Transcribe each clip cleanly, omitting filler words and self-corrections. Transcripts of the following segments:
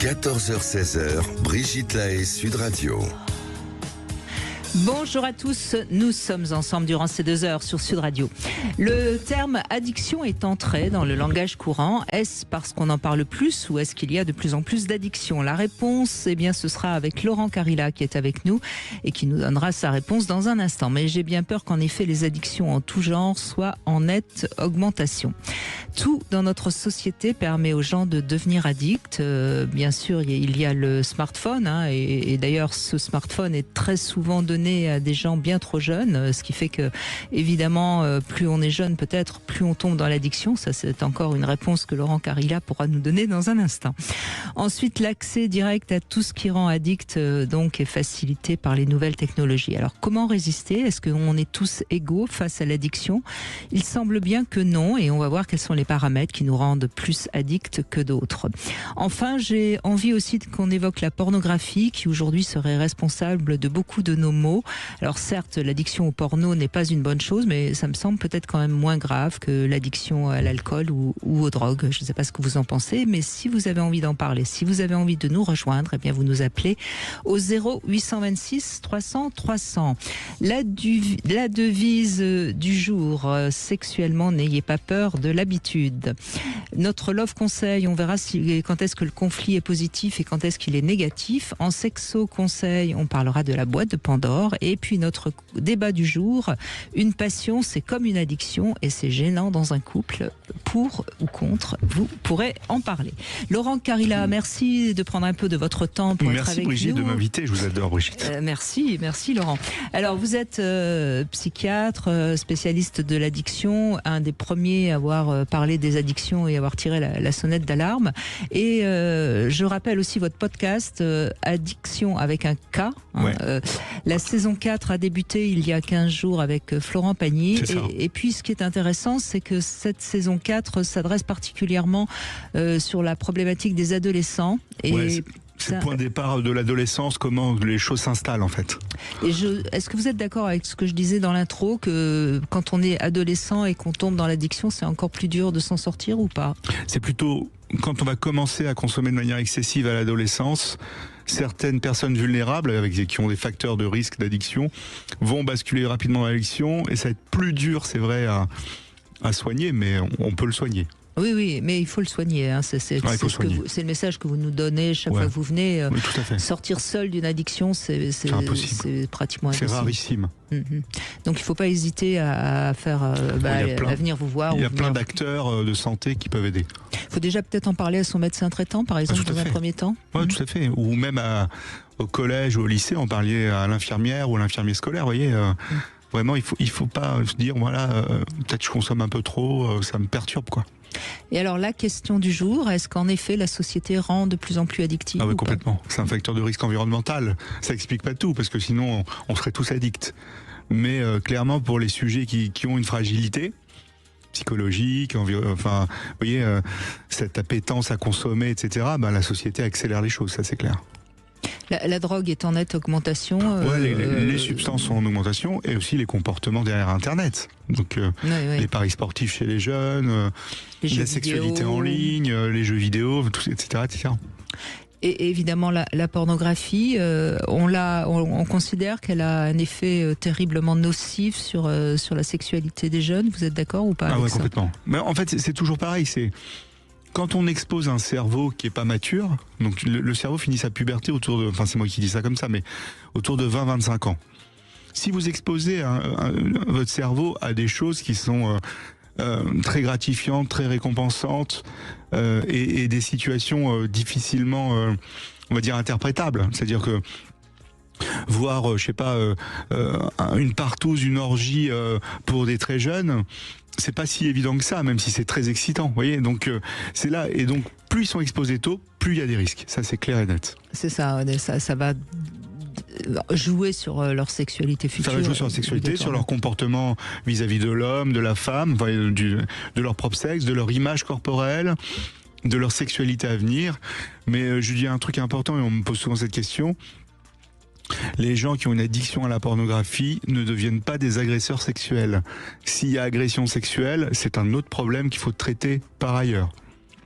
14h-16h, Brigitte Lahaie, Sud Radio. Bonjour à tous, nous sommes ensemble durant ces 2 heures sur Sud Radio. Le terme addiction est entré dans le langage courant. Est-ce parce qu'on en parle plus ou est-ce qu'il y a de plus en plus d'addictions? La réponse, eh bien, ce sera avec Laurent Carilla qui est avec nous et qui nous donnera sa réponse dans un instant. Mais j'ai bien peur qu'en effet les addictions en tout genre soient en nette augmentation. Tout dans notre société permet aux gens de devenir addicts. Bien sûr, il y a le smartphone et d'ailleurs ce smartphone est très souvent donné à des gens bien trop jeunes, ce qui fait que évidemment plus on est jeune peut-être plus on tombe dans l'addiction. Ça c'est encore une réponse que Laurent Carilla pourra nous donner dans un instant. Ensuite, l'accès direct à tout ce qui rend addict donc est facilité par les nouvelles technologies. Alors comment résister? Est-ce qu'on est tous égaux face à l'addiction? Il semble bien que non, et on va voir quels sont les paramètres qui nous rendent plus addicts que d'autres. Enfin, j'ai envie aussi qu'on évoque la pornographie qui aujourd'hui serait responsable de beaucoup de nos maux. Alors certes, l'addiction au porno n'est pas une bonne chose, mais ça me semble peut-être quand même moins grave que l'addiction à l'alcool ou aux drogues. Je ne sais pas ce que vous en pensez, mais si vous avez envie d'en parler, si vous avez envie de nous rejoindre, eh bien vous nous appelez au 0826 300 300. La devise du jour, sexuellement, n'ayez pas peur de l'habitude. Notre Love Conseil, on verra quand est-ce que le conflit est positif et quand est-ce qu'il est négatif. En Sexo Conseil, on parlera de la boîte de Pandore. Et puis notre débat du jour, une passion, c'est comme une addiction et c'est gênant dans un couple. Pour ou contre, vous pourrez en parler. Laurent Carilla, merci de prendre un peu de votre temps pour être avec Brigitte, nous. de m'inviter, je vous adore Brigitte. Merci Laurent. Alors vous êtes psychiatre, spécialiste de l'addiction, un des premiers à avoir parlé des addictions et avoir tiré la sonnette d'alarme. Et je rappelle aussi votre podcast Addiction avec un K. Ouais. La saison 4 a débuté il y a 15 jours avec Florent Pagny. Et puis ce qui est intéressant, c'est que cette saison 4 s'adresse particulièrement sur la problématique des adolescents. Et c'est le point de départ de l'adolescence, comment les choses s'installent en fait. Est-ce que vous êtes d'accord avec ce que je disais dans l'intro, que quand on est adolescent et qu'on tombe dans l'addiction, c'est encore plus dur de s'en sortir ou pas? C'est plutôt quand on va commencer à consommer de manière excessive à l'adolescence. Certaines personnes vulnérables, qui ont des facteurs de risque d'addiction, vont basculer rapidement dans l'addiction et ça va être plus dur, c'est vrai, à soigner, mais on peut le soigner. Oui, mais il faut le soigner. C'est le message que vous nous donnez chaque fois que vous venez. Oui, tout à fait. Sortir seul d'une addiction, c'est pratiquement impossible. C'est rarissime. Donc il ne faut pas hésiter à venir vous voir. Il y a plein d'acteurs de santé qui peuvent aider. Il faut déjà peut-être en parler à son médecin traitant, par exemple, dans un premier temps. Oui, tout à fait. Ou même au collège ou au lycée, en parler à l'infirmière ou à l'infirmier scolaire, vous voyez. Vraiment, il faut pas se dire, peut-être je consomme un peu trop, ça me perturbe, quoi. Et alors la question du jour, est-ce qu'en effet la société rend de plus en plus addictive? Ah oui, complètement. C'est un facteur de risque environnemental. Ça explique pas tout, parce que sinon on serait tous addicts. Mais clairement, pour les sujets qui ont une fragilité psychologique, vous voyez, cette appétence à consommer, etc., la société accélère les choses, ça c'est clair. La drogue est en nette augmentation. Les substances sont en augmentation et aussi les comportements derrière Internet. Donc les paris sportifs chez les jeunes, la sexualité en ligne, les jeux vidéo, etc. Et évidemment la pornographie, on considère qu'elle a un effet terriblement nocif sur la sexualité des jeunes. Vous êtes d'accord ou pas? Ah ouais, complètement. Mais en fait, c'est toujours pareil. Quand on expose un cerveau qui est pas mature, donc le cerveau finit sa puberté autour de, c'est moi qui dis ça comme ça, mais autour de 20-25 ans. Si vous exposez votre cerveau à des choses qui sont très gratifiantes, très récompensantes, et des situations difficilement, on va dire, interprétables, c'est-à-dire que voir, une partouze, une orgie pour des très jeunes, c'est pas si évident que ça, même si c'est très excitant, vous voyez. Donc c'est là, et donc plus ils sont exposés tôt, plus il y a des risques. Ça c'est clair et net. C'est ça va jouer sur leur sexualité future. Ça va jouer sur leur sexualité, sur leur comportement vis-à-vis de l'homme, de la femme, de leur propre sexe, de leur image corporelle, de leur sexualité à venir. Mais je dis un truc important et on me pose souvent cette question. Les gens qui ont une addiction à la pornographie ne deviennent pas des agresseurs sexuels. S'il y a agression sexuelle, c'est un autre problème qu'il faut traiter par ailleurs.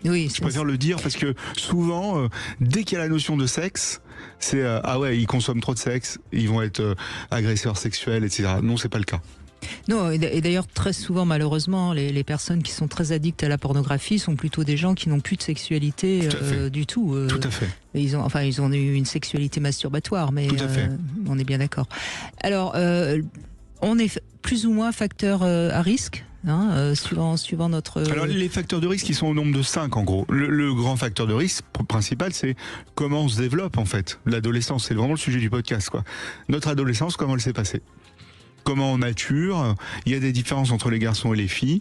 Oui, Je préfère le dire parce que souvent, dès qu'il y a la notion de sexe, c'est ah ouais, ils consomment trop de sexe, ils vont être agresseurs sexuels, etc. Non, c'est pas le cas. Non, et d'ailleurs, très souvent, malheureusement, les personnes qui sont très addictes à la pornographie sont plutôt des gens qui n'ont plus de sexualité du tout. Tout à fait. Ils ont eu une sexualité masturbatoire, mais Tout à fait. on est bien d'accord. Alors, on est plus ou moins facteur à risque, suivant notre... Alors, les facteurs de risque, ils sont au nombre de 5 en gros. Le grand facteur de risque principal, c'est comment on se développe en fait. L'adolescence, c'est vraiment le sujet du podcast, quoi. Notre adolescence, comment elle s'est passée? Comment on mature? Il y a des différences entre les garçons et les filles.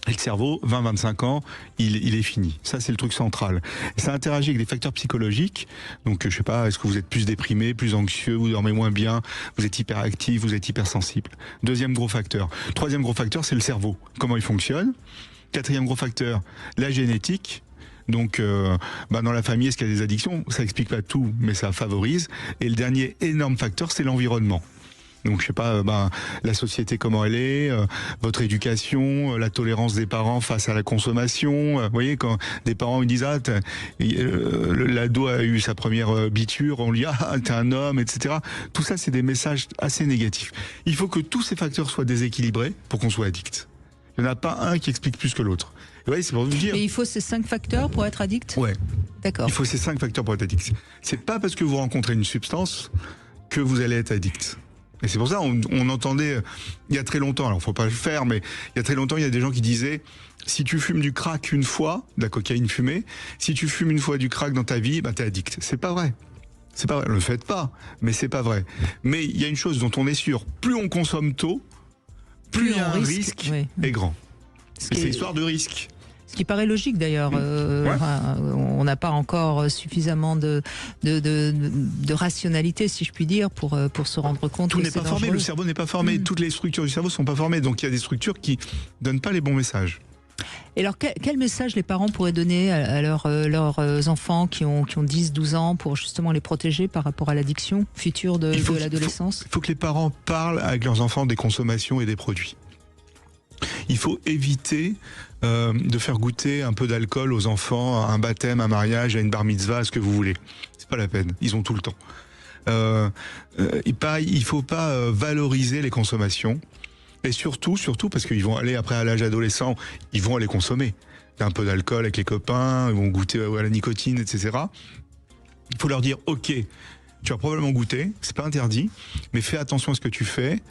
Et le cerveau, 20-25 ans, il est fini. Ça, c'est le truc central. Et ça interagit avec des facteurs psychologiques. Donc, je sais pas, est-ce que vous êtes plus déprimé, plus anxieux, vous dormez moins bien, vous êtes hyperactif, vous êtes hypersensible. Deuxième gros facteur. Troisième gros facteur, c'est le cerveau. Comment il fonctionne? Quatrième gros facteur, la génétique. Donc, dans la famille, est-ce qu'il y a des addictions? Ça explique pas tout, mais ça favorise. Et le dernier énorme facteur, c'est l'environnement. Donc je sais pas, la société comment elle est, votre éducation, la tolérance des parents face à la consommation. Vous voyez, quand des parents ils disent l'ado a eu sa première biture, on lui dit t'es un homme, etc. Tout ça c'est des messages assez négatifs. Il faut que tous ces facteurs soient déséquilibrés pour qu'on soit addict. Il n'y en a pas un qui explique plus que l'autre. Ouais, c'est pour vous dire. Mais il faut ces 5 facteurs pour être addict? Ouais. D'accord. Il faut ces 5 facteurs pour être addict. C'est pas parce que vous rencontrez une substance que vous allez être addict. Et c'est pour ça, on entendait, il y a très longtemps, alors faut pas le faire, mais il y a très longtemps, il y a des gens qui disaient, si tu fumes du crack une fois, de la cocaïne fumée, si tu fumes une fois du crack dans ta vie, t'es addict. C'est pas vrai. C'est pas vrai. Ne le faites pas, mais c'est pas vrai. Mais il y a une chose dont on est sûr, plus on consomme tôt, plus un risque est grand. C'est histoire de risque. Ce qui paraît logique d'ailleurs. On n'a pas encore suffisamment de rationalité, si je puis dire, pour se rendre compte. Tout n'est pas formé, le cerveau n'est pas formé, toutes les structures du cerveau ne sont pas formées, donc il y a des structures qui donnent pas les bons messages. Et alors, quel message les parents pourraient donner à leurs enfants qui ont 10-12 ans pour justement les protéger par rapport à l'addiction future de l'adolescence? Il faut que les parents parlent avec leurs enfants des consommations et des produits. Il faut éviter de faire goûter un peu d'alcool aux enfants à un baptême, un mariage, à une bar mitzvah, à ce que vous voulez. C'est pas la peine, ils ont tout le temps. Et pareil, il faut pas valoriser les consommations. Et surtout, parce qu'ils vont aller après à l'âge adolescent, ils vont aller consommer. Un peu d'alcool avec les copains, ils vont goûter à la nicotine, etc. Il faut leur dire, ok, tu as probablement goûté, c'est pas interdit, mais fais attention à ce que tu fais.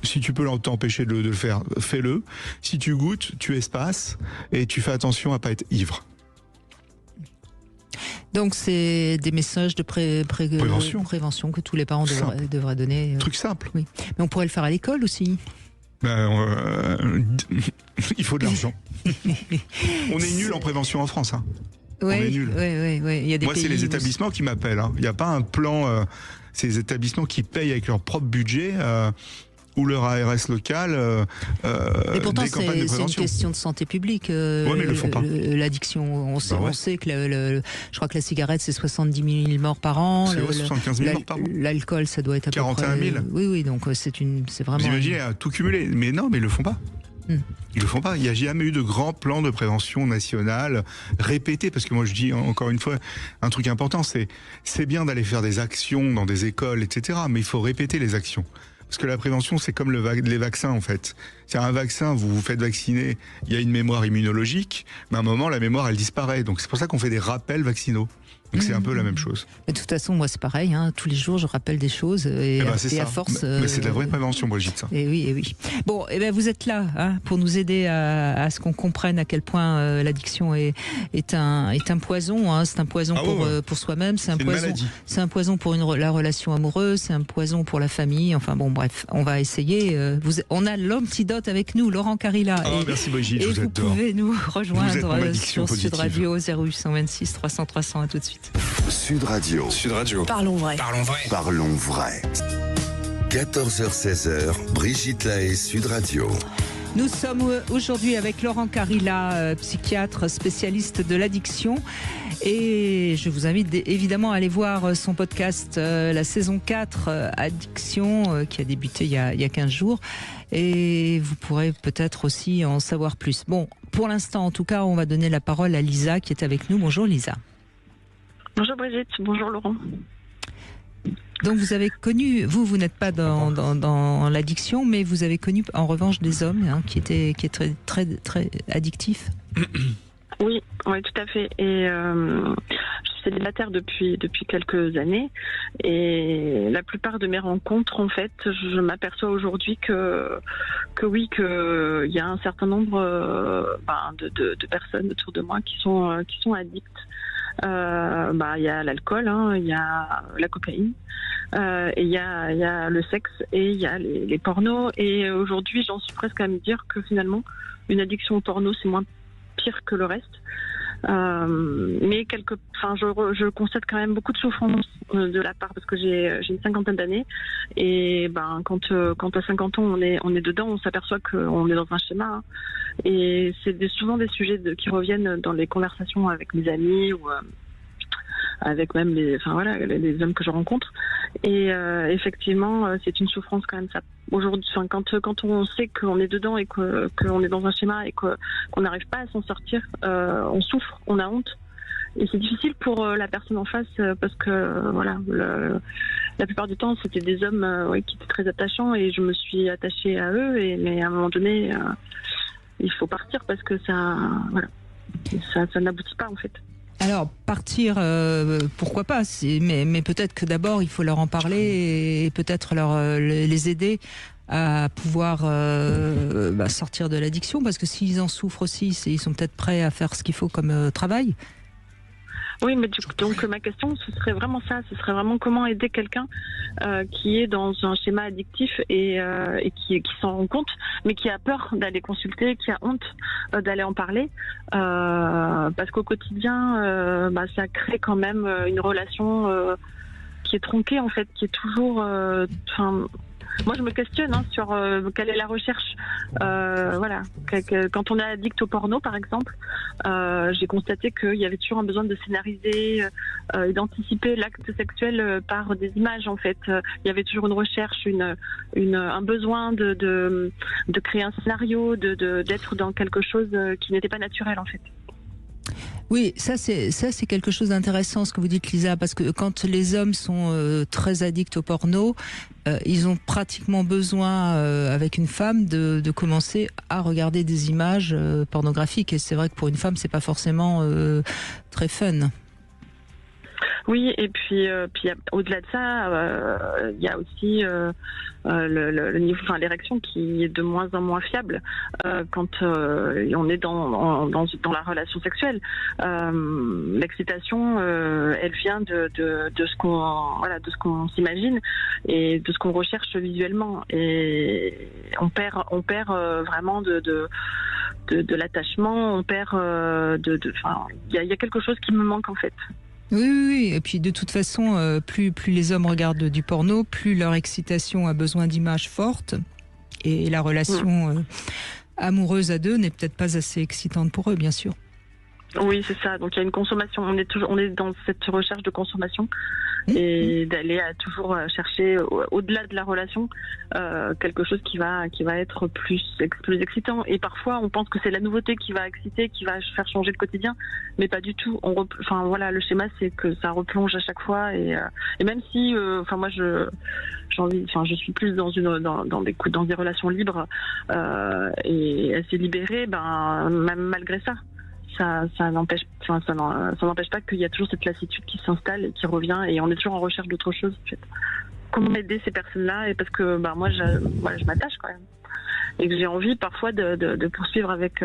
Si tu peux t'empêcher de le faire, fais-le. Si tu goûtes, tu espaces et tu fais attention à pas être ivre. Donc c'est des messages de prévention que tous les parents devraient donner. Truc simple. Oui. Mais on pourrait le faire à l'école aussi. Il faut de l'argent. On est nul en prévention en France. Oui, on est nul. Oui. Il y a des Moi, c'est les établissements qui m'appellent. Il n'y a pas un plan. C'est les établissements qui payent avec leur propre budget ou leur ARS local et pourtant, des campagnes de prévention. C'est une question de santé publique. Mais ils le font pas. L'addiction, on sait que je crois que la cigarette, c'est 70 000 morts par an. C'est 75 000 morts par an. L'alcool, ça doit être à 41 000. peu près... Oui, donc c'est vraiment... Vous imaginez, à tout cumuler. Mais non, mais ils le font pas. Ils le font pas. Il n'y a jamais eu de grand plan de prévention nationale répété, parce que moi je dis encore une fois un truc important, c'est bien d'aller faire des actions dans des écoles, etc. Mais il faut répéter les actions. Parce que la prévention, c'est comme les vaccins en fait. C'est un vaccin, vous vous faites vacciner, il y a une mémoire immunologique, mais à un moment la mémoire elle disparaît. Donc c'est pour ça qu'on fait des rappels vaccinaux. Donc c'est un peu la même chose. Mais de toute façon, moi c'est pareil, tous les jours je rappelle des choses et à force... Mais c'est de la vraie prévention, Brigitte, ça. Et oui. Bon, vous êtes là pour nous aider à ce qu'on comprenne à quel point l'addiction est un poison. C'est un poison pour soi-même, c'est un poison pour la relation amoureuse, c'est un poison pour la famille. Enfin bon, bref, on va essayer. On a l'antidote avec nous, Laurent Carilla. Merci Brigitte, je vous adore. Et vous pouvez nous rejoindre sur positive. Sud Radio 0826 300 300. À tout de suite. Sud Radio. Parlons vrai. 14h-16h, Brigitte Lahaie, Sud Radio. Nous sommes aujourd'hui avec Laurent Carilla, psychiatre spécialiste de l'addiction. Et je vous invite évidemment à aller voir son podcast, la saison 4, Addiction, qui a débuté il y a 15 jours. Et vous pourrez peut-être aussi en savoir plus. Bon, pour l'instant, en tout cas, on va donner la parole à Lisa qui est avec nous. Bonjour Lisa. Bonjour Brigitte, bonjour Laurent. Donc vous avez connu, vous n'êtes pas dans l'addiction, mais vous avez connu en revanche des hommes qui étaient très addictifs. Oui, tout à fait. Et je suis célibataire depuis quelques années. Et la plupart de mes rencontres, en fait, je m'aperçois aujourd'hui que oui, qu'il y a un certain nombre de personnes autour de moi qui sont addictes. Il y a l'alcool, il y a la cocaïne, et il y a le sexe, et il y a les pornos. Et aujourd'hui, j'en suis presque à me dire que finalement, une addiction au porno, c'est moins pire que le reste. Mais je constate quand même beaucoup de souffrance de la part, parce que j'ai une cinquantaine d'années, et quand à 50 ans on est dedans, on s'aperçoit qu'on est dans un schéma, et c'est souvent des sujets qui reviennent dans les conversations avec mes amis ou avec même les hommes que je rencontre. Et effectivement, c'est une souffrance quand même, ça. Aujourd'hui, quand on sait qu'on est dedans et qu'on est dans un schéma et qu'on n'arrive pas à s'en sortir, on souffre, on a honte. Et c'est difficile pour la personne en face, parce que la plupart du temps, c'était des hommes qui étaient très attachants, et je me suis attachée à eux. Mais à un moment donné, il faut partir, parce que ça n'aboutit pas en fait. Alors, partir, pourquoi pas, mais peut-être que d'abord, il faut leur en parler et peut-être les aider à pouvoir sortir de l'addiction, parce que s'ils en souffrent aussi, ils sont peut-être prêts à faire ce qu'il faut comme travail. Oui, mais donc ma question, ce serait vraiment ça. Ce serait vraiment comment aider quelqu'un qui est dans un schéma addictif et qui s'en rend compte, mais qui a peur d'aller consulter, qui a honte d'aller en parler, parce qu'au quotidien, ça crée quand même une relation qui est tronquée, en fait, qui est toujours... Moi, je me questionne sur quelle est la recherche. Quand on est addict au porno, par exemple, j'ai constaté qu'il y avait toujours un besoin de scénariser, d'anticiper l'acte sexuel par des images. En fait, il y avait toujours une recherche, un besoin de créer un scénario, d'être dans quelque chose qui n'était pas naturel, en fait. Oui, ça c'est quelque chose d'intéressant ce que vous dites, Lisa, parce que quand les hommes sont très addicts au porno, ils ont pratiquement besoin, avec une femme, de commencer à regarder des images pornographiques. Et c'est vrai que pour une femme, c'est pas forcément très fun. Oui, et puis au-delà de ça, il y a aussi le niveau, l'érection qui est de moins en moins fiable quand on est dans la relation sexuelle. L'excitation, elle vient de ce qu'on s'imagine et de ce qu'on recherche visuellement, et on perd vraiment de l'attachement, on perd il y a quelque chose qui me manque en fait. Oui, et puis de toute façon, plus les hommes regardent du porno, plus leur excitation a besoin d'images fortes, et la relation amoureuse à deux n'est peut-être pas assez excitante pour eux, bien sûr. Oui, c'est ça. Donc il y a une consommation. On est dans cette recherche de consommation et d'aller à toujours chercher au-delà de la relation quelque chose qui va être plus excitant. Et parfois, on pense que c'est la nouveauté qui va exciter, qui va faire changer le quotidien, mais pas du tout. Le schéma, c'est que ça replonge à chaque fois. Et même si, moi, je suis plus dans des relations libres et assez libérées, même malgré ça. Ça n'empêche pas qu'il y a toujours cette lassitude qui s'installe et qui revient, et on est toujours en recherche d'autre chose en fait. Comment aider ces personnes-là, et parce que moi je m'attache quand même, et que j'ai envie parfois de poursuivre avec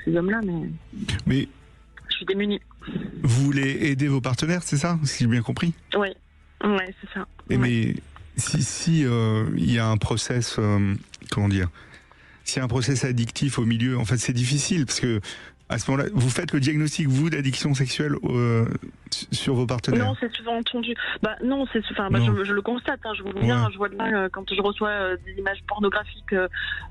ces hommes-là, mais je suis démunie. Vous voulez aider vos partenaires, c'est ça, si j'ai bien compris? Oui, c'est ça. Mais si il y a un process, s'il y a un process addictif au milieu, en fait, c'est difficile, parce que à ce moment-là, vous faites le diagnostic, vous, d'addiction sexuelle sur vos partenaires? Non, c'est souvent entendu. Non, Non. je le constate. Hein, je vois bien, je vois bien quand je reçois des images pornographiques,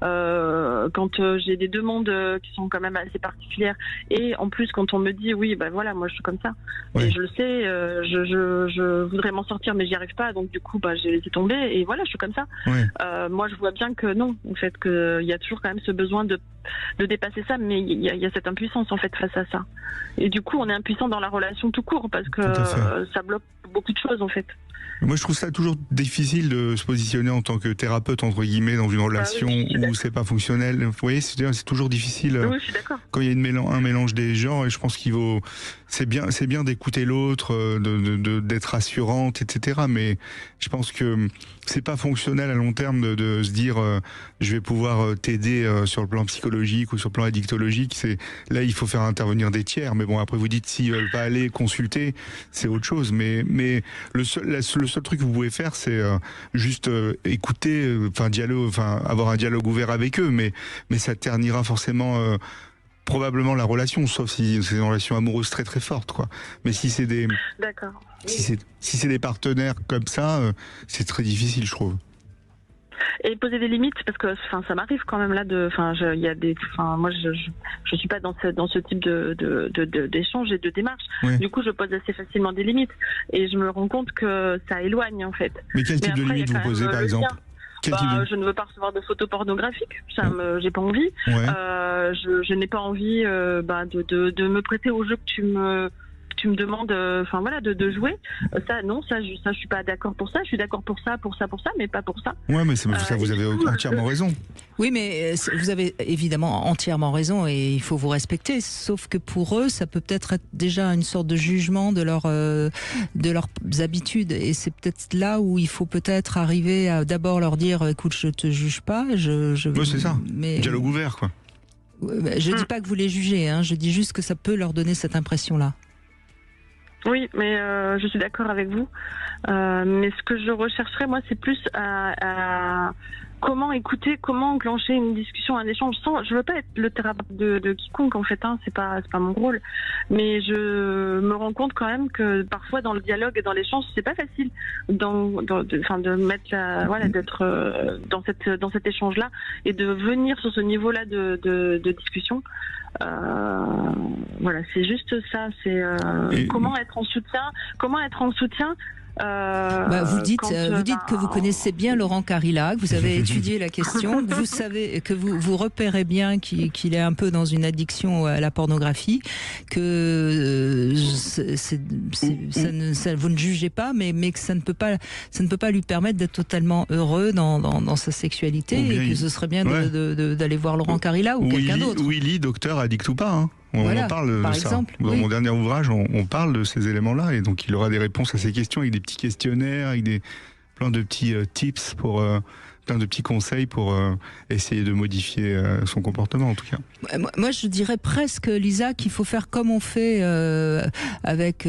quand j'ai des demandes qui sont quand même assez particulières, et en plus quand on me dit oui, voilà, moi je suis comme ça, Ouais. et je le sais, je voudrais m'en sortir, mais j'y arrive pas, donc du coup, j'ai laissé tomber, et voilà, je suis comme ça. Ouais. Moi, je vois bien que non, en fait, qu'il y a toujours quand même ce besoin de dépasser ça, mais il y a cette impuissance en fait face à ça. Et du coup, on est impuissant dans la relation tout court parce que Tout à fait. ça bloque beaucoup de choses en fait. Moi, je trouve ça toujours difficile de se positionner en tant que thérapeute, entre guillemets, dans une relation oui, je suis où d'accord. c'est pas fonctionnel. Vous voyez, c'est toujours difficile Oui, je suis d'accord. quand il y a un mélange des genres, et je pense c'est bien d'écouter l'autre, d'être rassurante, etc. Mais je pense que c'est pas fonctionnel à long terme de se dire je vais pouvoir t'aider sur le plan psychologique ou sur le plan addictologique. Là, il faut faire intervenir des tiers. Mais bon, après vous dites s'ils veulent pas aller consulter, c'est autre chose. Mais le seul truc que vous pouvez faire, c'est juste écouter, avoir un dialogue ouvert avec eux. Mais ça ternira forcément. Probablement la relation, sauf si c'est une relation amoureuse très très forte, quoi. Mais si c'est des D'accord. si c'est des partenaires comme ça, c'est très difficile, je trouve. Et poser des limites, parce que ça m'arrive quand même là moi je suis pas dans ce type d'échange et de démarche. Ouais. Du coup, je pose assez facilement des limites et je me rends compte que ça éloigne en fait. Mais quel type de après, il y a limite vous quand posez, même par le exemple? lien. Quel type de... Je ne veux pas recevoir de photos pornographiques, j'ai pas envie. Ouais. Je n'ai pas envie de me prêter au jeu que tu me demandes, de jouer. Je suis pas d'accord pour ça. Je suis d'accord pour ça, mais pas pour ça. Ouais, mais ça, vous avez entièrement raison. Oui, mais vous avez évidemment entièrement raison et il faut vous respecter. Sauf que pour eux, ça peut peut-être être déjà une sorte de jugement de leurs habitudes. Et c'est peut-être là où il faut peut-être arriver à d'abord leur dire, écoute, je te juge pas. Ouais, c'est ça. Mais Dialogue ouvert, quoi. je dis pas que vous les jugez. Hein, je dis juste que ça peut leur donner cette impression-là. Oui, mais je suis d'accord avec vous. Mais ce que je rechercherais, moi, c'est plus à comment écouter, comment enclencher une discussion, un échange. Je veux pas être le thérapeute de quiconque, en fait. C'est pas mon rôle. Mais je me rends compte quand même que parfois, dans le dialogue et dans l'échange, c'est pas facile de mettre d'être dans cet échange-là et de venir sur ce niveau-là de discussion. C'est juste ça. C'est comment être en soutien. Vous dites que vous connaissez bien Laurent Carilla, que vous avez étudié la question, que vous savez, que vous repérez bien qu'il est un peu dans une addiction à la pornographie, que vous ne jugez pas, mais que ça ne peut pas lui permettre d'être totalement heureux dans sa sexualité, et que ce serait bien d'aller voir Laurent Carilla ou quelqu'un d'autre. Willy, docteur addict ou pas, hein. On en parle de ça. Exemple, dans mon dernier ouvrage, on parle de ces éléments-là, et donc il aura des réponses à ces questions avec des petits questionnaires, avec plein de petits tips plein de petits conseils pour essayer de modifier son comportement, en tout cas. Moi, je dirais presque, Lisa, qu'il faut faire comme on fait avec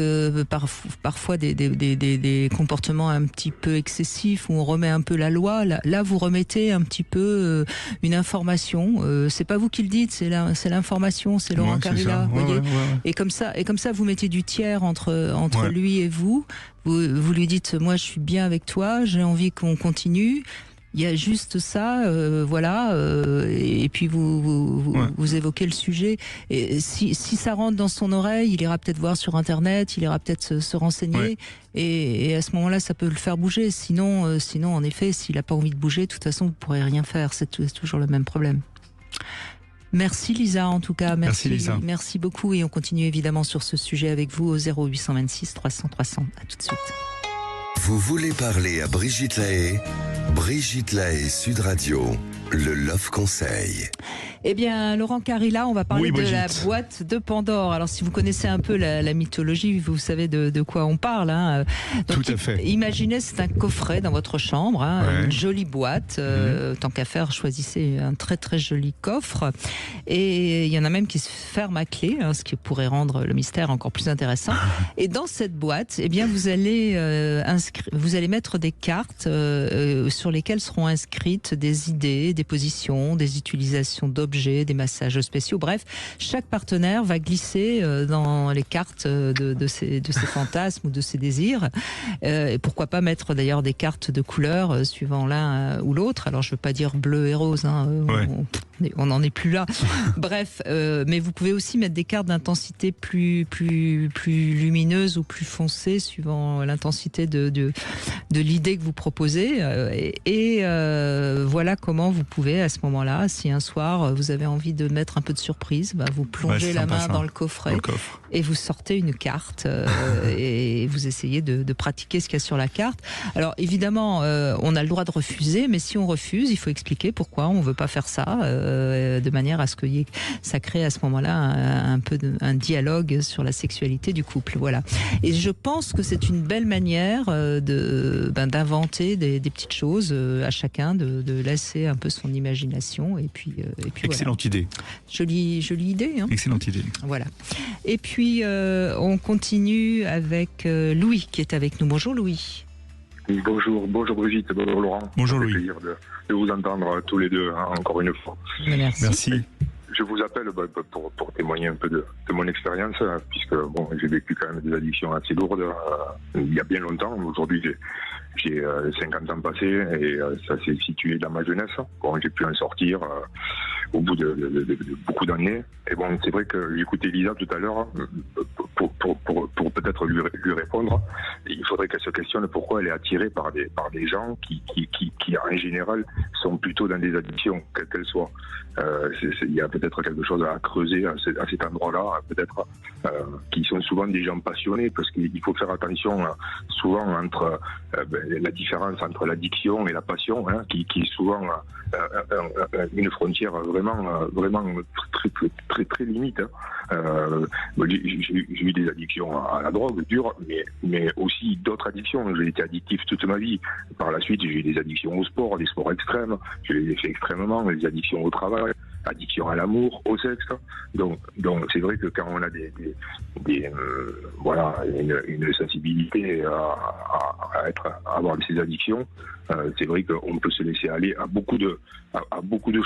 parfois des comportements un petit peu excessifs, où on remet un peu la loi. Là, vous remettez un petit peu une information. C'est pas vous qui le dites, c'est l'information, c'est Laurent Carilla. Voyez. Et comme ça, vous mettez du tiers entre lui et vous. Vous lui dites, moi, je suis bien avec toi, j'ai envie qu'on continue. Il y a juste ça, et puis vous évoquez le sujet. Et si ça rentre dans son oreille, il ira peut-être voir sur Internet, il ira peut-être se renseigner, et à ce moment-là, ça peut le faire bouger. Sinon, en effet, s'il n'a pas envie de bouger, de toute façon, vous ne pourrez rien faire. C'est toujours le même problème. Merci Lisa, en tout cas. Merci Lisa. Merci beaucoup, et on continue évidemment sur ce sujet avec vous au 0826 300 300. À tout de suite. Vous voulez parler à Brigitte Lahaie? Brigitte Lahaie, Sud Radio, le Love Conseil. Eh bien, Laurent Carilla, on va parler de la boîte de Pandore. Alors, si vous connaissez un peu la mythologie, vous savez de quoi on parle. Hein. Donc, tout à fait. Imaginez, c'est un coffret dans votre chambre, une jolie boîte. Tant qu'à faire, choisissez un très très joli coffre. Et il y en a même qui se ferment à clé, ce qui pourrait rendre le mystère encore plus intéressant. Et dans cette boîte, eh bien, vous allez vous allez mettre des cartes sur lesquelles seront inscrites des idées, des positions, des utilisations d'objets, des massages spéciaux. Bref, chaque partenaire va glisser dans les cartes de ses fantasmes ou de ses désirs. Et pourquoi pas mettre d'ailleurs des cartes de couleurs suivant l'un ou l'autre. Alors je veux pas dire bleu et rose, hein, on n'en est plus là. Bref, mais vous pouvez aussi mettre des cartes d'intensité plus lumineuse ou plus foncée suivant l'intensité de l'idée que vous proposez. Voilà comment vous pouvez à ce moment-là, si un soir vous avez envie de mettre un peu de surprise, vous plongez la main dans le coffret et vous sortez une carte et vous essayez de pratiquer ce qu'il y a sur la carte. Alors évidemment, on a le droit de refuser, mais si on refuse, il faut expliquer pourquoi on veut pas faire ça, de manière à ce que ça crée à ce moment-là un peu un dialogue sur la sexualité du couple. Voilà. Et je pense que c'est une belle manière d'inventer des petites choses à chacun, de laisser un peu son imagination et puis excellente idée. Jolie idée. Hein. Excellente idée. Voilà. Et puis on continue avec Louis qui est avec nous. Bonjour Louis. Bonjour Brigitte, bonjour Laurent. Bonjour Louis. C'est un plaisir de vous entendre tous les deux, encore une fois. Merci. Je vous appelle pour témoigner un peu de mon expérience, puisque j'ai vécu quand même des addictions assez lourdes il y a bien longtemps. Aujourd'hui, j'ai 50 ans passés et ça s'est situé dans ma jeunesse. J'ai pu en sortir au bout de beaucoup d'années. Et c'est vrai que j'écoutais Lisa tout à l'heure pour peut-être lui répondre. Il faudrait qu'elle se questionne pourquoi elle est attirée par des gens qui en général sont plutôt dans des addictions, quelles qu'elles soient. Il y a peut-être quelque chose à creuser à cet endroit-là, peut-être qui sont souvent des gens passionnés, parce qu'il faut faire attention souvent entre la différence entre l'addiction et la passion, qui est souvent une frontière vraiment très limite. J'ai eu des addictions à la drogue dure, mais aussi d'autres addictions. J'ai été addictif toute ma vie. Par la suite, j'ai eu des addictions au sport, des sports extrêmes. Je les ai fait extrêmement, des addictions au travail, addiction à l'amour, au sexe. Donc c'est vrai que quand on a une sensibilité à avoir ces addictions, c'est vrai qu'on peut se laisser aller à beaucoup de